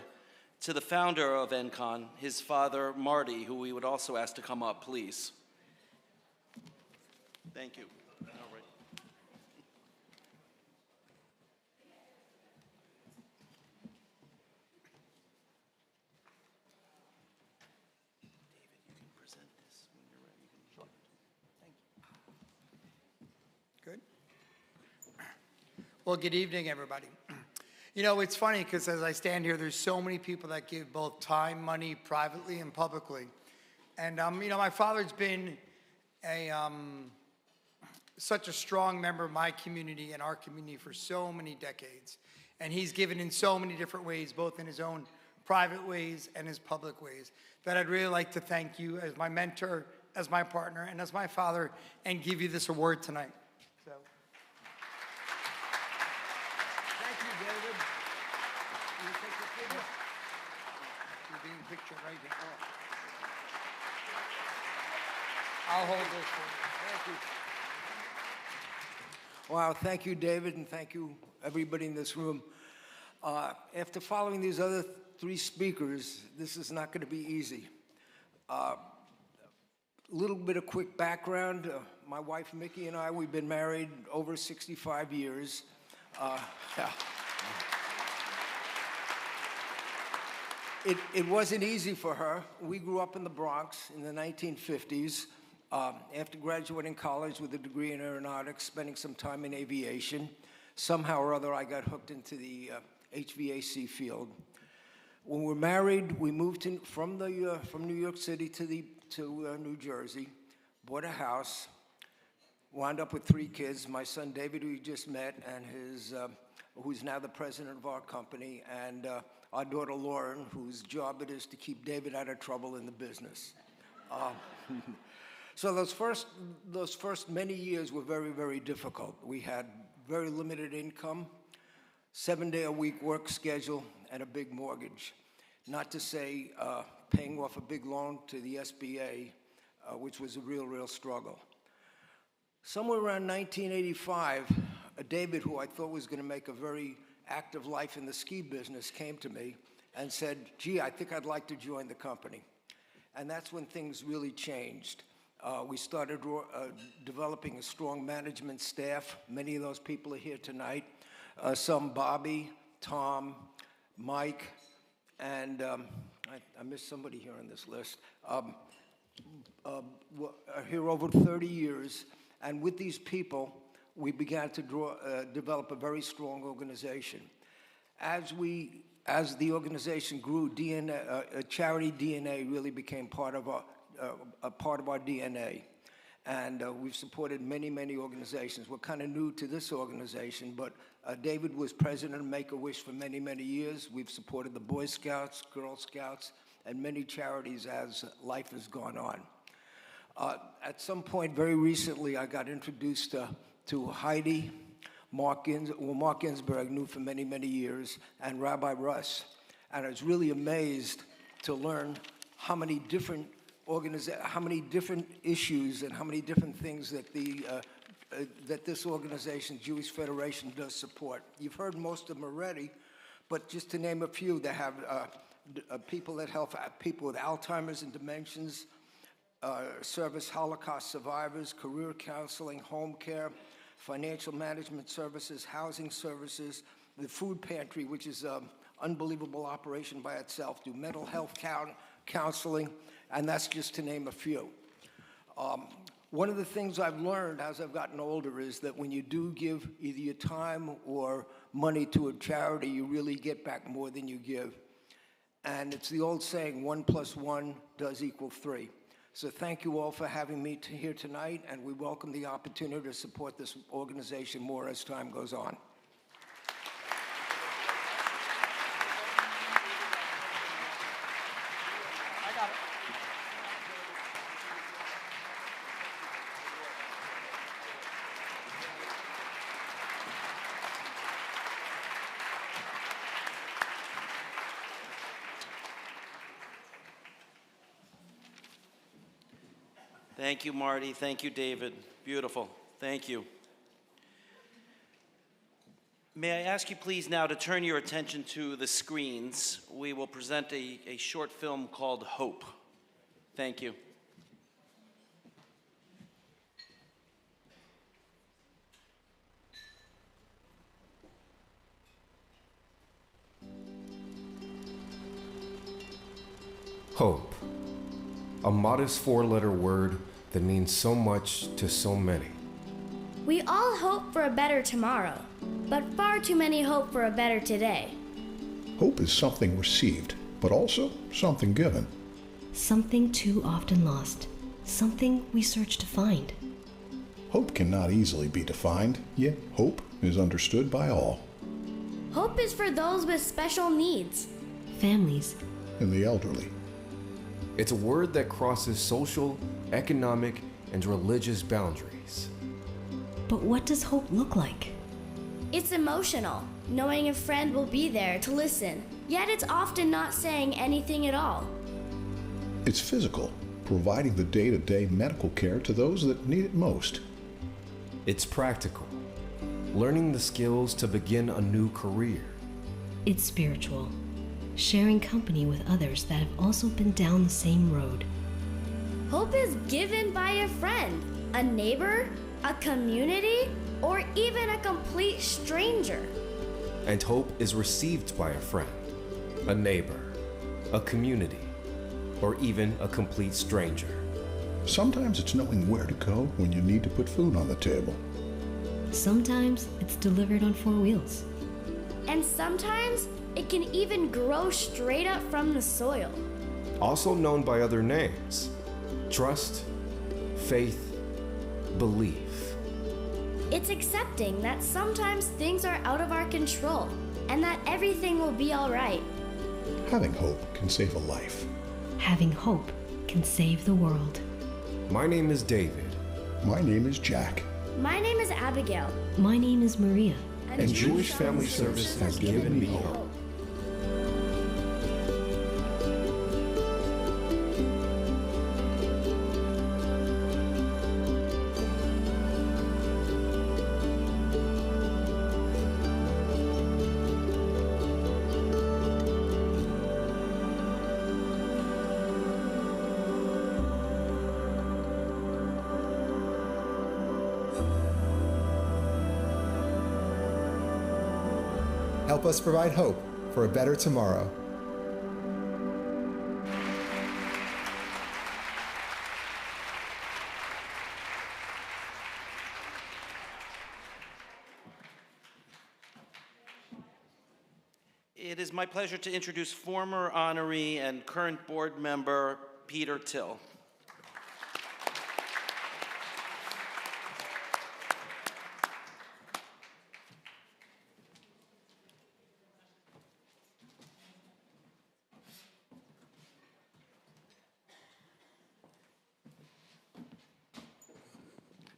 Speaker 1: to the founder of Encon, his father, Marty, who we would also ask to come up, please. Thank you. All right. David, you can present this when you're ready. Sure. Thank you.
Speaker 9: Good. Well, good evening, everybody. You know, it's funny because as I stand here, there's so many people that give both time, money, privately and publicly. And, you know, my father's been such a strong member of my community and our community for so many decades. And he's given in so many different ways, both in his own private ways and his public ways, that I'd really like to thank you as my mentor, as my partner, and as my father, and give you this award tonight. So. Thank you, David. You take the picture? You're being pictured right here. I'll hold this for you. Thank you.
Speaker 10: Wow, thank you, David, and thank you, everybody in this room. After following these other three speakers, this is not going to be easy. A little bit of quick background. My wife, Mickey, and I, we've been married over 65 years. Yeah. It wasn't easy for her. We grew up in the Bronx in the 1950s. After graduating college with a degree in aeronautics, spending some time in aviation, somehow or other I got hooked into the HVAC field. When we were married, we moved from New York City to New Jersey, bought a house, wound up with 3 kids. My son David, who you just met, and who's now the president of our company, and our daughter Lauren, whose job it is to keep David out of trouble in the business. So those first many years were very, very difficult. We had very limited income, 7-day-a-week work schedule, and a big mortgage. Not to say paying off a big loan to the SBA, which was a real struggle. Somewhere around 1985, David, who I thought was going to make a very active life in the ski business, came to me and said, gee, I think I'd like to join the company. And that's when things really changed. We started developing a strong management staff. Many of those people are here tonight. Some Bobby, Tom, Mike, and I missed somebody here on this list. Are here over 30 years, and with these people, we began to develop a very strong organization. As the organization grew, charity DNA really became part of our DNA. And we've supported many organizations. We're kind of new to this organization, but David was president of Make-A-Wish for many years. We've supported the Boy Scouts, Girl Scouts, and many charities as life has gone on. At some point very recently, I got introduced to Heidi, Mark Ginsberg knew for many years, and Rabbi Russ. And I was really amazed to learn how many different issues and how many different things that that this organization, Jewish Federation, does support. You've heard most of them already, but just to name a few, they have people that help people with Alzheimer's and dementias, service Holocaust survivors, career counseling, home care, financial management services, housing services, the food pantry, which is an unbelievable operation by itself, do mental health counseling, and that's just to name a few. One of the things I've learned as I've gotten older is that when you do give either your time or money to a charity, you really get back more than you give. And it's the old saying, 1 + 1 does equal 3. So thank you all for having me here tonight, and we welcome the opportunity to support this organization more as time goes on.
Speaker 1: Thank you, Marty. Thank you, David. Beautiful. Thank you. May I ask you please now to turn your attention to the screens. We will present a short film called Hope. Thank you.
Speaker 11: Hope, a modest 4-letter word that means so much to so many.
Speaker 12: We all hope for a better tomorrow, but far too many hope for a better today.
Speaker 13: Hope is something received, but also something given.
Speaker 14: Something too often lost, something we search to find.
Speaker 13: Hope cannot easily be defined, yet hope is understood by all.
Speaker 12: Hope is for those with special needs,
Speaker 14: families,
Speaker 13: and the elderly.
Speaker 11: It's a word that crosses social, economic, and religious boundaries.
Speaker 14: But what does hope look like?
Speaker 12: It's emotional, knowing a friend will be there to listen, yet it's often not saying anything at all.
Speaker 13: It's physical, providing the day-to-day medical care to those that need it most.
Speaker 11: It's practical, learning the skills to begin a new career.
Speaker 14: It's spiritual, sharing company with others that have also been down the same road.
Speaker 12: Hope is given by a friend, a neighbor, a community, or even a complete stranger.
Speaker 11: And hope is received by a friend, a neighbor, a community, or even a complete stranger.
Speaker 13: Sometimes it's knowing where to go when you need to put food on the table.
Speaker 14: Sometimes it's delivered on 4 wheels.
Speaker 12: And sometimes it can even grow straight up from the soil.
Speaker 11: Also known by other names: trust, faith, belief.
Speaker 12: It's accepting that sometimes things are out of our control and that everything will be all right.
Speaker 13: Having hope can save a life.
Speaker 14: Having hope can save the world.
Speaker 11: My name is David.
Speaker 13: My name is Jack.
Speaker 12: My name is Abigail.
Speaker 14: My name is Maria.
Speaker 11: And Jewish Family Service has given me hope.
Speaker 15: Help us provide hope for a better tomorrow.
Speaker 1: It is my pleasure to introduce former honoree and current board member Peter Till.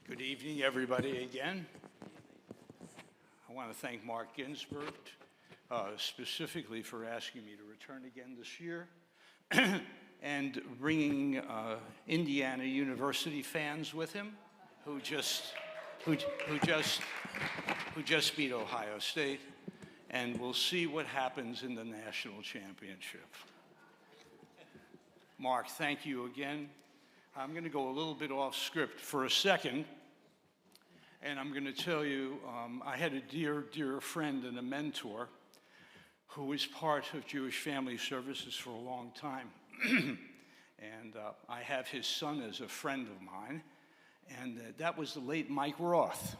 Speaker 16: Good evening, everybody, again. I want to thank Mark Ginsburg specifically for asking me to return again this year and bringing Indiana University fans with him who just beat Ohio State, and we'll see what happens in the national championship. Mark, thank you again. I'm going to go a little bit off script for a second. And I'm going to tell you, I had a dear, dear friend and a mentor who was part of Jewish Family Services for a long time. And I have his son as a friend of mine. And that was the late Mike Roth.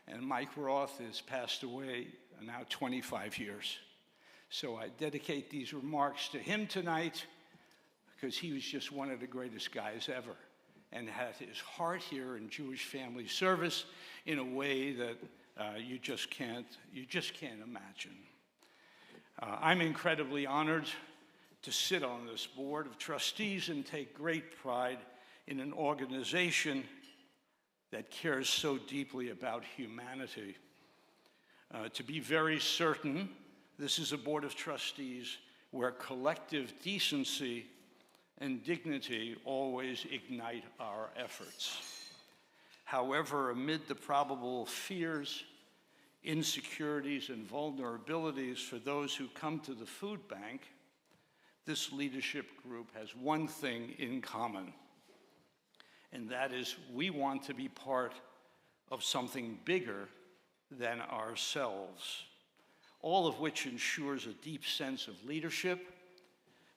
Speaker 16: And Mike Roth has passed away now 25 years. So I dedicate these remarks to him tonight because he was just one of the greatest guys ever, and had his heart here in Jewish Family Service in a way that you just can't imagine. I'm incredibly honored to sit on this board of trustees and take great pride in an organization that cares so deeply about humanity. To be very certain, this is a board of trustees where collective decency and dignity always ignite our efforts. However, amid the probable fears, insecurities, and vulnerabilities for those who come to the food bank, this leadership group has one thing in common, and that is we want to be part of something bigger than ourselves, all of which ensures a deep sense of leadership,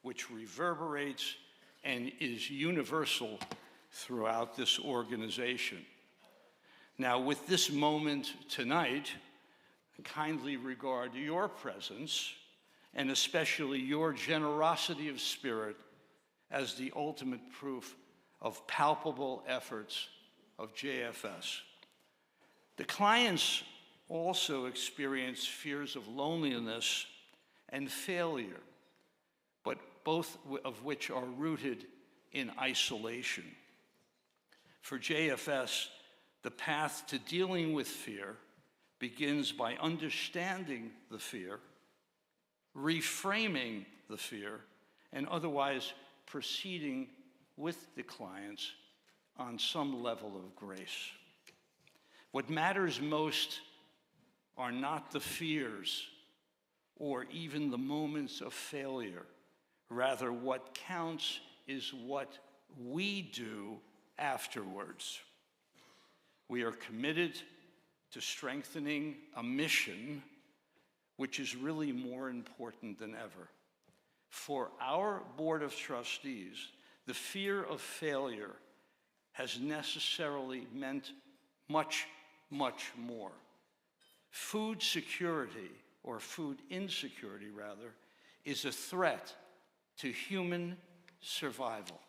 Speaker 16: which reverberates and is universal throughout this organization. Now, with this moment tonight, I kindly regard your presence, and especially your generosity of spirit, as the ultimate proof of palpable efforts of JFS. The clients also experience fears of loneliness and failure, but both of which are rooted in isolation. For JFS, the path to dealing with fear begins by understanding the fear, reframing the fear, and otherwise proceeding with the clients on some level of grace. What matters most are not the fears, or even the moments of failure. Rather, what counts is what we do afterwards. We are committed to strengthening a mission which is really more important than ever. For our Board of Trustees, the fear of failure has necessarily meant much, much more. Food security, or food insecurity rather, is a threat to human survival.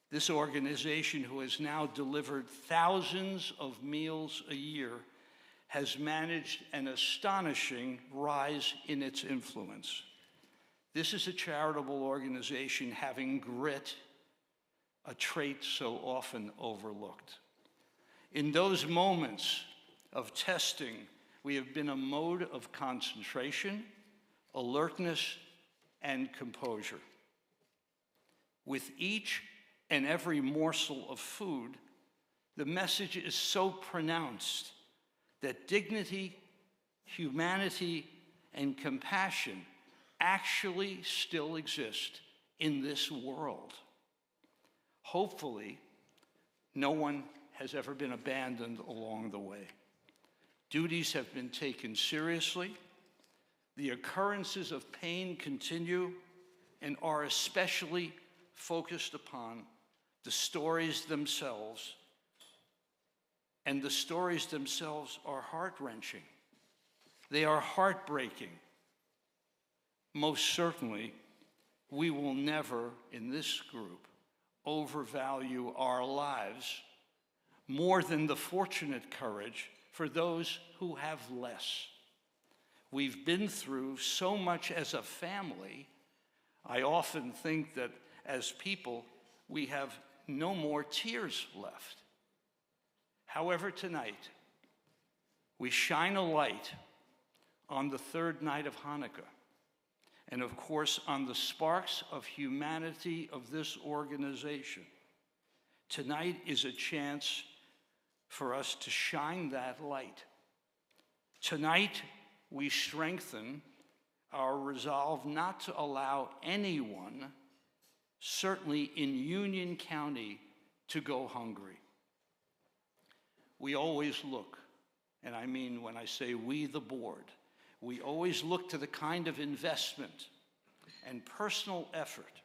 Speaker 16: This organization, who has now delivered thousands of meals a year, has managed an astonishing rise in its influence. This is a charitable organization having grit, a trait so often overlooked. In those moments of testing, we have been a mode of concentration, alertness, and composure. With each and every morsel of food, the message is so pronounced that dignity, humanity, and compassion actually still exist in this world. Hopefully, no one has ever been abandoned along the way. Duties have been taken seriously. The occurrences of pain continue and are especially focused upon the stories themselves. And the stories themselves are heart-wrenching. They are heartbreaking. Most certainly, we will never, in this group, overvalue our lives more than the fortunate courage for those who have less. We've been through so much as a family. I often think that as people, we have no more tears left. However, tonight, we shine a light on the third night of Hanukkah, and of course, on the sparks of humanity of this organization. Tonight is a chance for us to shine that light. Tonight, we strengthen our resolve not to allow anyone, certainly in Union County, to go hungry. We always look, and I mean when I say we, the board, we always look to the kind of investment and personal effort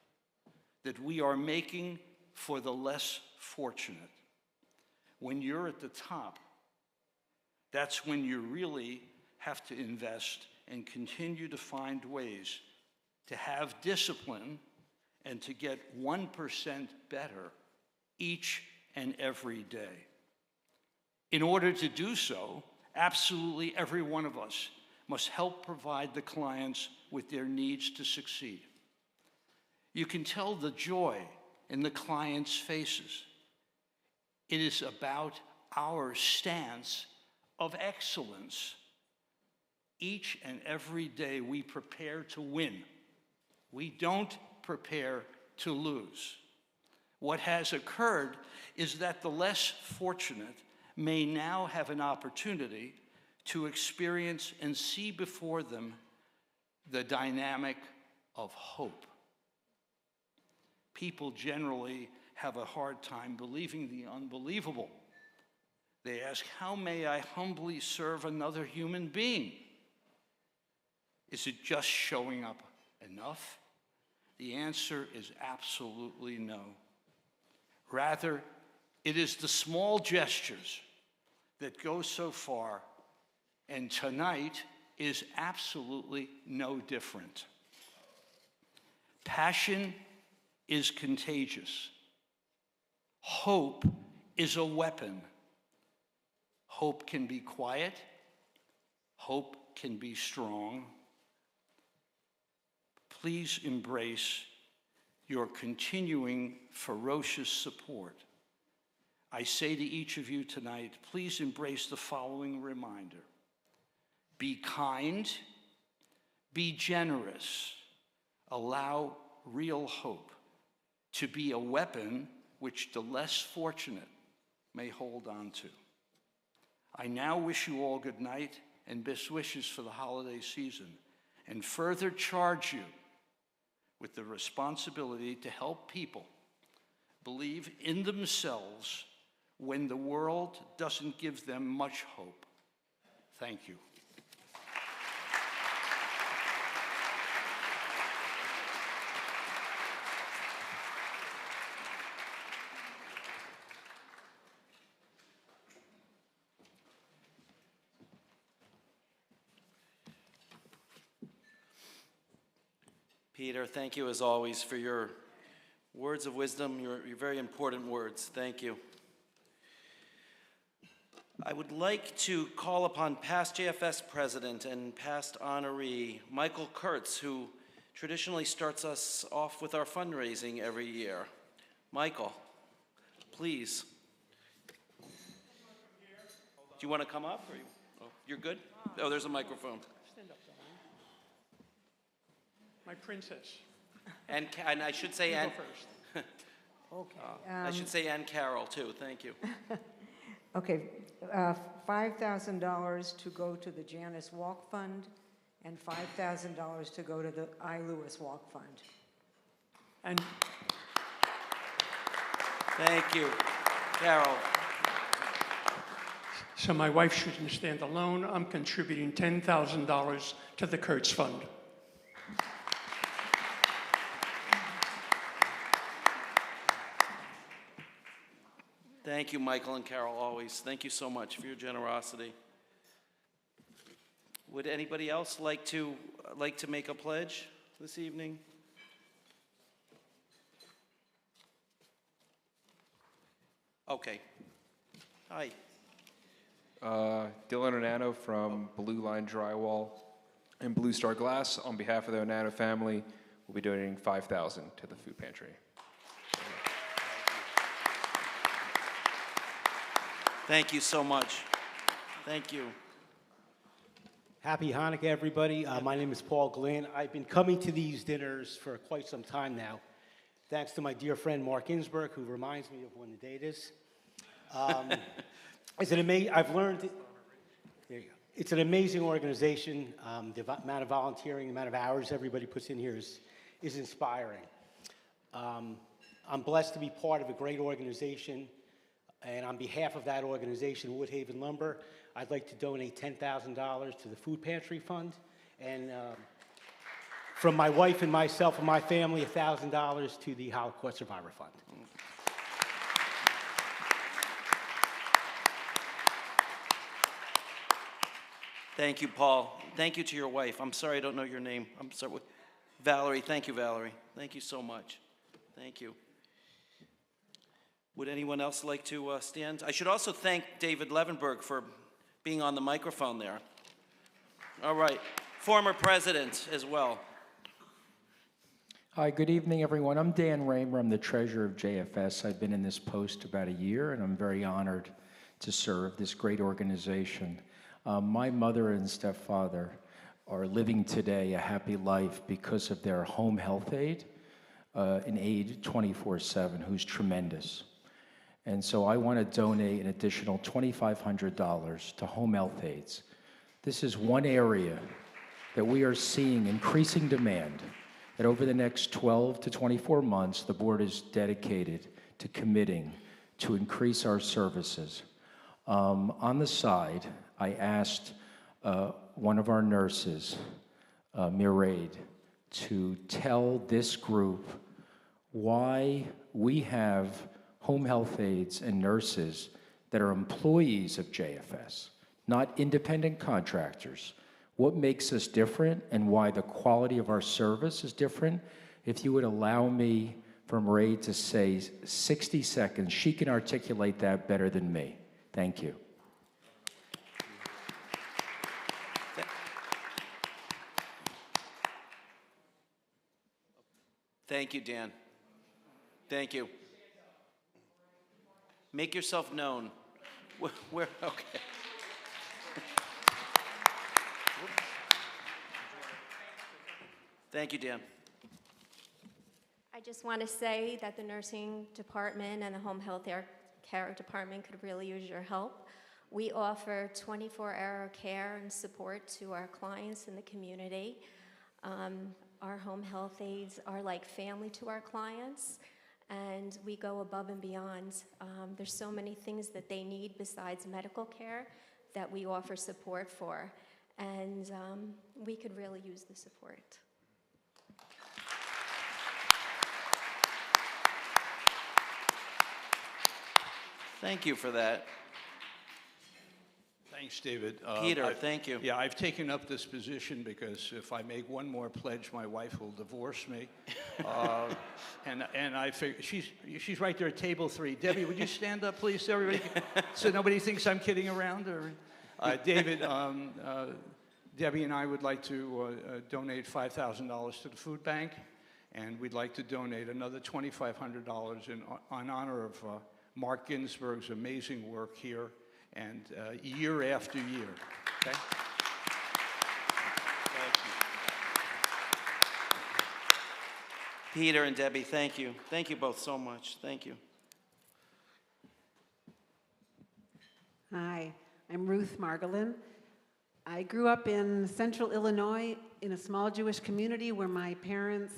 Speaker 16: that we are making for the less fortunate. When you're at the top, that's when you really have to invest and continue to find ways to have discipline and to get 1% better each and every day. In order to do so, absolutely every one of us must help provide the clients with their needs to succeed. You can tell the joy in the clients' faces. It is about our stance of excellence. Each and every day we prepare to win. We don't prepare to lose. What has occurred is that the less fortunate may now have an opportunity to experience and see before them the dynamic of hope. People generally have a hard time believing the unbelievable. They ask, how may I humbly serve another human being? Is it just showing up enough? The answer is absolutely no. Rather, it is the small gestures that go so far, and tonight is absolutely no different. Passion is contagious. Hope is a weapon. Hope can be quiet. Hope can be strong. Please embrace your continuing ferocious support. I say to each of you tonight, please embrace the following reminder. Be kind, be generous, allow real hope to be a weapon which the less fortunate may hold on to. I now wish you all good night, and and best wishes for the holiday season, and further charge you with the responsibility to help people believe in themselves when the world doesn't give them much hope. Thank you.
Speaker 1: Peter, thank you as always for your words of wisdom, your very important words. Thank you. I would like to call upon past JFS president and past honoree Michael Kurtz, who traditionally starts us off with our fundraising every year. Michael, please. Do you want to come up? Or you're good? Oh, there's a microphone.
Speaker 17: Stand up, darling. My princess.
Speaker 1: And I should say,
Speaker 17: You
Speaker 1: and
Speaker 17: go first.
Speaker 18: Okay.
Speaker 1: I should say, and Carol too. Thank you.
Speaker 18: Okay, $5,000 to go to the Janice Walk Fund and $5,000 to go to the I. Lewis Walk Fund.
Speaker 17: And
Speaker 1: thank you, Carol.
Speaker 17: so my wife shouldn't stand alone. I'm contributing $10,000 to the Kurtz Fund.
Speaker 1: Thank you, Michael and Carol, always. Thank you so much for your generosity. Would anybody else like to make a pledge this evening? Okay. Hi.
Speaker 19: Dylan Onano from Blue Line Drywall and Blue Star Glass. On behalf of the Onano family, we'll be donating $5,000 to the food pantry.
Speaker 1: Thank you so much. Thank you.
Speaker 20: Happy Hanukkah, everybody. My name is Paul Glynn. I've been coming to these dinners for quite some time now, thanks to my dear friend Mark Ginsberg, who reminds me of when the date is. I've learned, there you go. It's an amazing organization. The amount of volunteering, the amount of hours everybody puts in here is inspiring. I'm blessed to be part of a great organization. And on behalf of that organization, Woodhaven Lumber, I'd like to donate $10,000 to the Food Pantry Fund. And from my wife and myself and my family, $1,000 to the Holocaust Survivor Fund.
Speaker 1: Thank you, Paul. Thank you to your wife. I'm sorry I don't know your name. I'm sorry. Valerie. Thank you, Valerie. Thank you so much. Thank you. Would anyone else like to stand? I should also thank David Levenberg for being on the microphone there. All right. Former president as well.
Speaker 21: Hi, good evening, everyone. I'm Dan Raymer. I'm the treasurer of JFS. I've been in this post about a year, and I'm very honored to serve this great organization. My mother and stepfather are living today a happy life because of their home health aide, an aide 24/7, who's tremendous. And so I want to donate an additional $2,500 to home health aides. This is one area that we are seeing increasing demand, that over the next 12 to 24 months, the board is dedicated to committing to increase our services. On the side, I asked one of our nurses, Miraid, to tell this group why we have home health aides and nurses that are employees of JFS, not independent contractors. What makes us different and why the quality of our service is different. If you would allow me for Maraid to say 60 seconds, she can articulate that better than me. Thank you.
Speaker 1: Thank you, Dan. Thank you. Make yourself known. Where, okay. Thank you, Dan.
Speaker 22: I just want to say that the nursing department and the home health care department could really use your help. We offer 24-hour care and support to our clients in the community. Our home health aides are like family to our clients, and we go above and beyond. There's so many things that they need besides medical care that we offer support for, and we could really use the support.
Speaker 1: Thank you for that.
Speaker 16: Thanks, David.
Speaker 1: Peter, thank you.
Speaker 16: Yeah, I've taken up this position because if I make one more pledge, my wife will divorce me. And I figure, she's right there at table 3. Debbie, would you stand up, please, so everybody, so nobody thinks I'm kidding around? Or, David, Debbie and I would like to donate $5,000 to the food bank, and we'd like to donate another $2,500 in honor of Mark Ginsburg's amazing work here, and year after year. Okay?
Speaker 1: Thank you. Peter and Debbie, thank you. Thank you both so much. Thank you.
Speaker 2: Hi, I'm Ruth Margolin. I grew up in central Illinois in a small Jewish community where my parents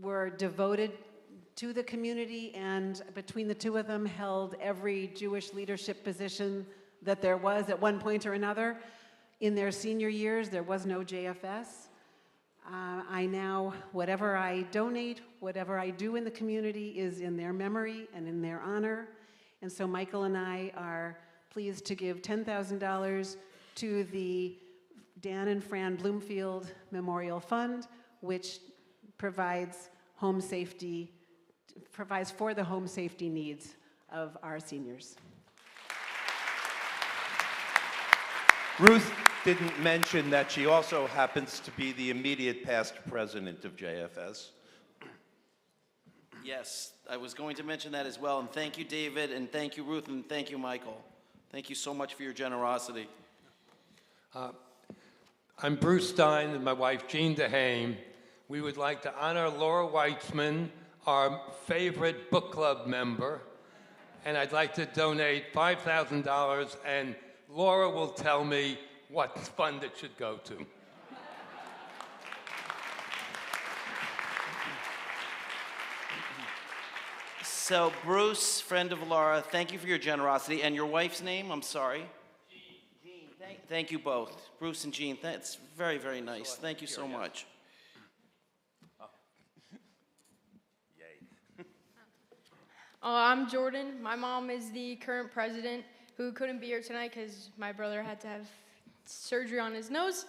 Speaker 2: were devoted to the community, and between the two of them held every Jewish leadership position that there was at one point or another. In their senior years, there was no JFS. I now, whatever I donate, whatever I do in the community is in their memory and in their honor. And so Michael and I are pleased to give $10,000 to the Dan and Fran Bloomfield Memorial Fund, which provides for the home safety needs of our seniors.
Speaker 4: Ruth didn't mention that she also happens to be the immediate past president of JFS.
Speaker 1: Yes, I was going to mention that as well. And thank you, David, and thank you, Ruth, and thank you, Michael. Thank you so much for your generosity.
Speaker 23: I'm Bruce Stein and my wife, Jean DeHame. We would like to honor Laura Weitzman, our favorite book club member, and I'd like to donate $5,000, and Laura will tell me what fund it should go to.
Speaker 1: So, Bruce, friend of Laura, thank you for your generosity. And your wife's name? I'm sorry. Jean. Thank you both. Bruce and Jean, that's very, very nice. Thank you so much.
Speaker 24: I'm Jordan. My mom is the current president who couldn't be here tonight because my brother had to have surgery on his nose.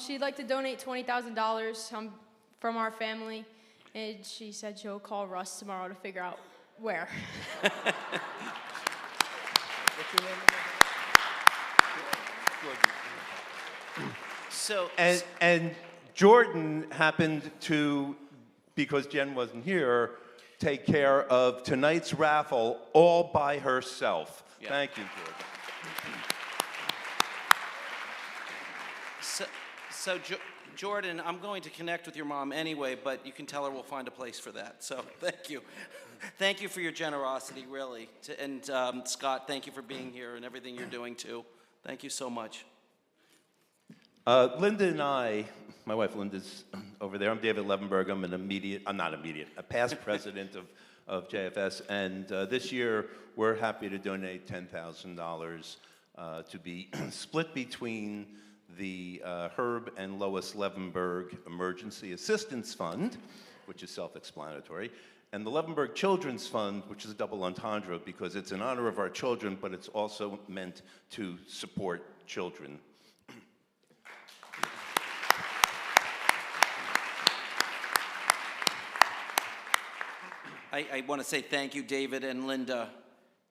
Speaker 24: She'd like to donate $20,000 from our family, and she said she'll call Russ tomorrow to figure out where.
Speaker 4: What's your name again?
Speaker 1: So,
Speaker 4: and Jordan happened to, because Jen wasn't here, take care of tonight's raffle all by herself. Yeah. Thank you, Jordan.
Speaker 1: Jordan, I'm going to connect with your mom anyway, but you can tell her we'll find a place for that. So thank you. Thank you for your generosity, really. And Scott, thank you for being here and everything you're doing, too. Thank you so much.
Speaker 4: Linda and I, my wife Linda's over there. I'm David Levenberg. I'm a past president of JFS. And this year, we're happy to donate $10,000 to be split between the Herb and Lois Levenberg Emergency Assistance Fund, which is self-explanatory, and the Levenberg Children's Fund, which is a double entendre because it's in honor of our children, but it's also meant to support children.
Speaker 1: I want to say thank you, David and Linda.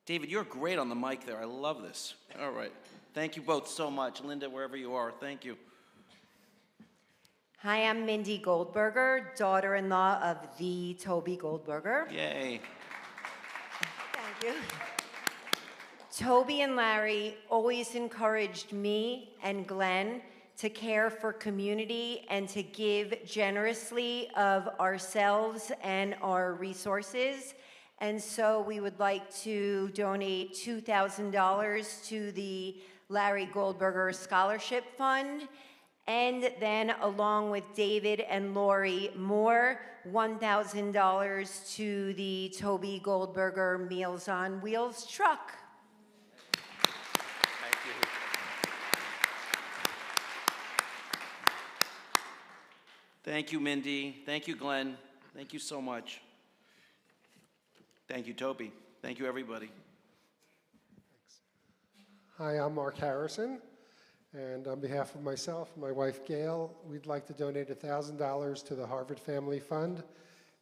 Speaker 1: David, you're great on the mic there. I love this. All right. Thank you both so much. Linda, wherever you are, thank you.
Speaker 25: Hi, I'm Mindy Goldberger, daughter-in-law of the Toby Goldberger.
Speaker 1: Yay.
Speaker 25: Thank you. Toby and Larry always encouraged me and Glenn to care for community and to give generously of ourselves and our resources. And so we would like to donate $2,000 to the Larry Goldberger Scholarship Fund. And then along with David and Lori Moore, $1,000 to the Toby Goldberger Meals on Wheels truck.
Speaker 1: Thank you. Thank you, Mindy. Thank you, Glenn. Thank you so much. Thank you, Toby. Thank you, everybody.
Speaker 3: Hi, I'm Mark Harrison, and on behalf of myself and my wife Gail, we'd like to donate $1,000 to the Harvard Family Fund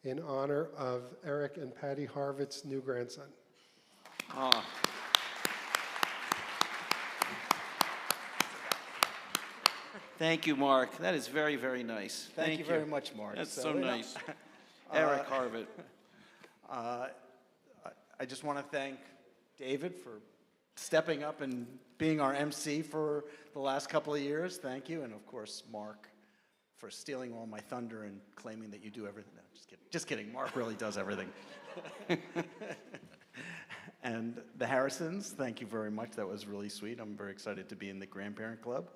Speaker 3: in honor of Eric and Patty Harvard's new grandson.
Speaker 1: Ah. Thank you, Mark. That is very, very nice.
Speaker 5: Thank you very much, Mark.
Speaker 1: That's
Speaker 5: So,
Speaker 1: so
Speaker 5: you know,
Speaker 1: nice. Eric Harvard.
Speaker 5: I just want to thank David for stepping up and being our MC for the last couple of years. Thank you. And of course, Mark, for stealing all my thunder and claiming that you do everything. No, just kidding. Just kidding. Mark really does everything. And the Harrisons, thank you very much. That was really sweet. I'm very excited to be in the Grandparent Club.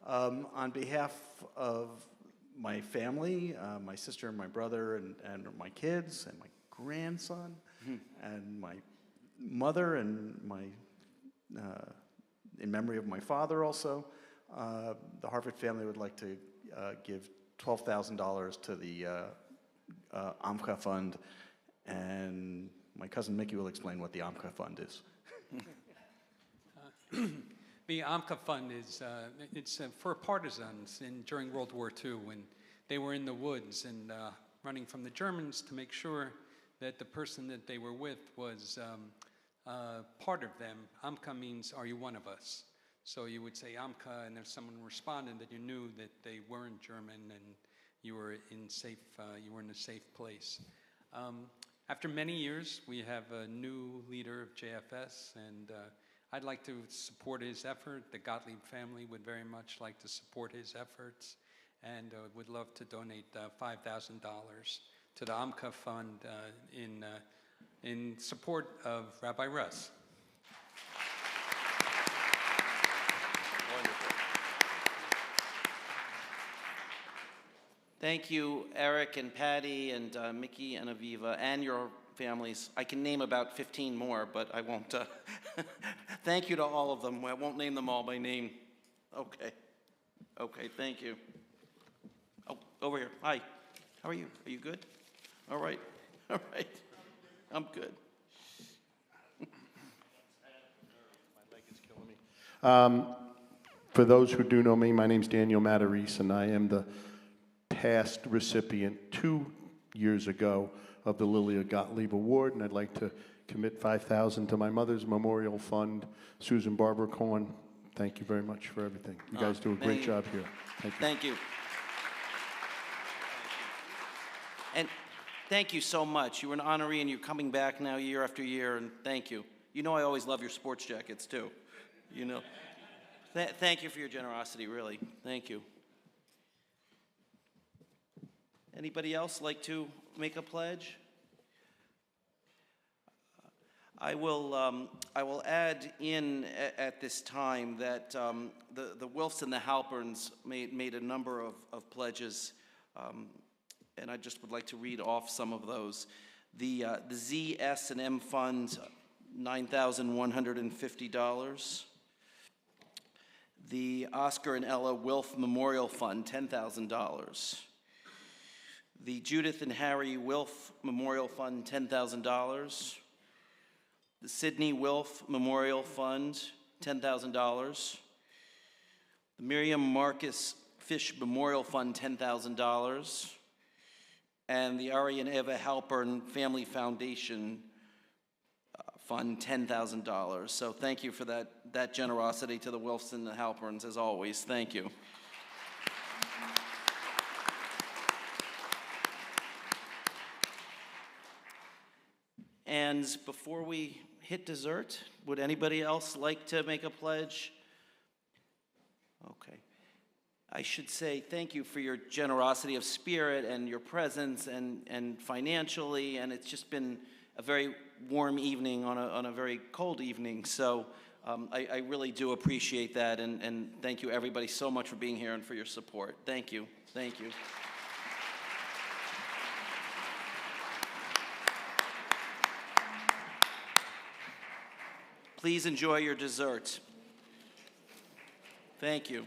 Speaker 5: On behalf of my family, my sister and my brother and my kids and my grandson and my mother and my, in memory of my father also, the Harvard family would like to give $12,000 to the AMCA fund, and my cousin Mickey will explain what the AMCA fund is.
Speaker 6: The AMCA fund is it's for partisans during World War II when they were in the woods and running from the Germans to make sure that the person that they were with was part of them. AMCA means, are you one of us? So you would say AMCA, and if someone responded, that you knew that they weren't German and you were in a safe place. After many years, we have a new leader of JFS, and I'd like to support his effort. The Gottlieb family would very much like to support his efforts, and would love to donate $5,000 to the AMCA fund in support of Rabbi Russ.
Speaker 1: Wonderful. Thank you, Eric and Patty and Mickey and Aviva and your families. I can name about 15 more, but I won't. Thank you to all of them. I won't name them all by name. Okay. Okay, thank you. Oh, over here. Hi. How are you? Are you good? All right. All right. I'm good.
Speaker 7: For those who do know me, my name's Daniel Matarese, and I am the past recipient 2 years ago of the Lilia Gottlieb Award, and I'd like to commit $5,000 to my mother's memorial fund, Susan Barbara Cohen. Thank you very much for everything. You guys do a great job here. Thank you.
Speaker 1: Thank you. And thank you so much. You were an honoree, and you're coming back now year after year, and thank you. You know I always love your sports jackets, too. You know. Thank you for your generosity, really. Thank you. Anybody else like to make a pledge? I will add in at this time that the Wilfs and the Halperns made a number of pledges, and I just would like to read off some of those. The Z.S.&M Fund, $9,150. The Oscar and Ella Wilf Memorial Fund, $10,000. The Judith and Harry Wilf Memorial Fund, $10,000. The Sidney Wilf Memorial Fund, $10,000. The Miriam Marcus Fish Memorial Fund, $10,000. And the Ari and Eva Halpern Family Foundation Fund, $10,000. So thank you for that generosity to the Wilfs and the Halperns, as always. Thank you. And before we hit dessert, would anybody else like to make a pledge? Okay. I should say thank you for your generosity of spirit and your presence and financially, and it's just been a very warm evening on a very cold evening. So I really do appreciate that, and thank you everybody so much for being here and for your support. Thank you. Thank you. Please enjoy your dessert. Thank you.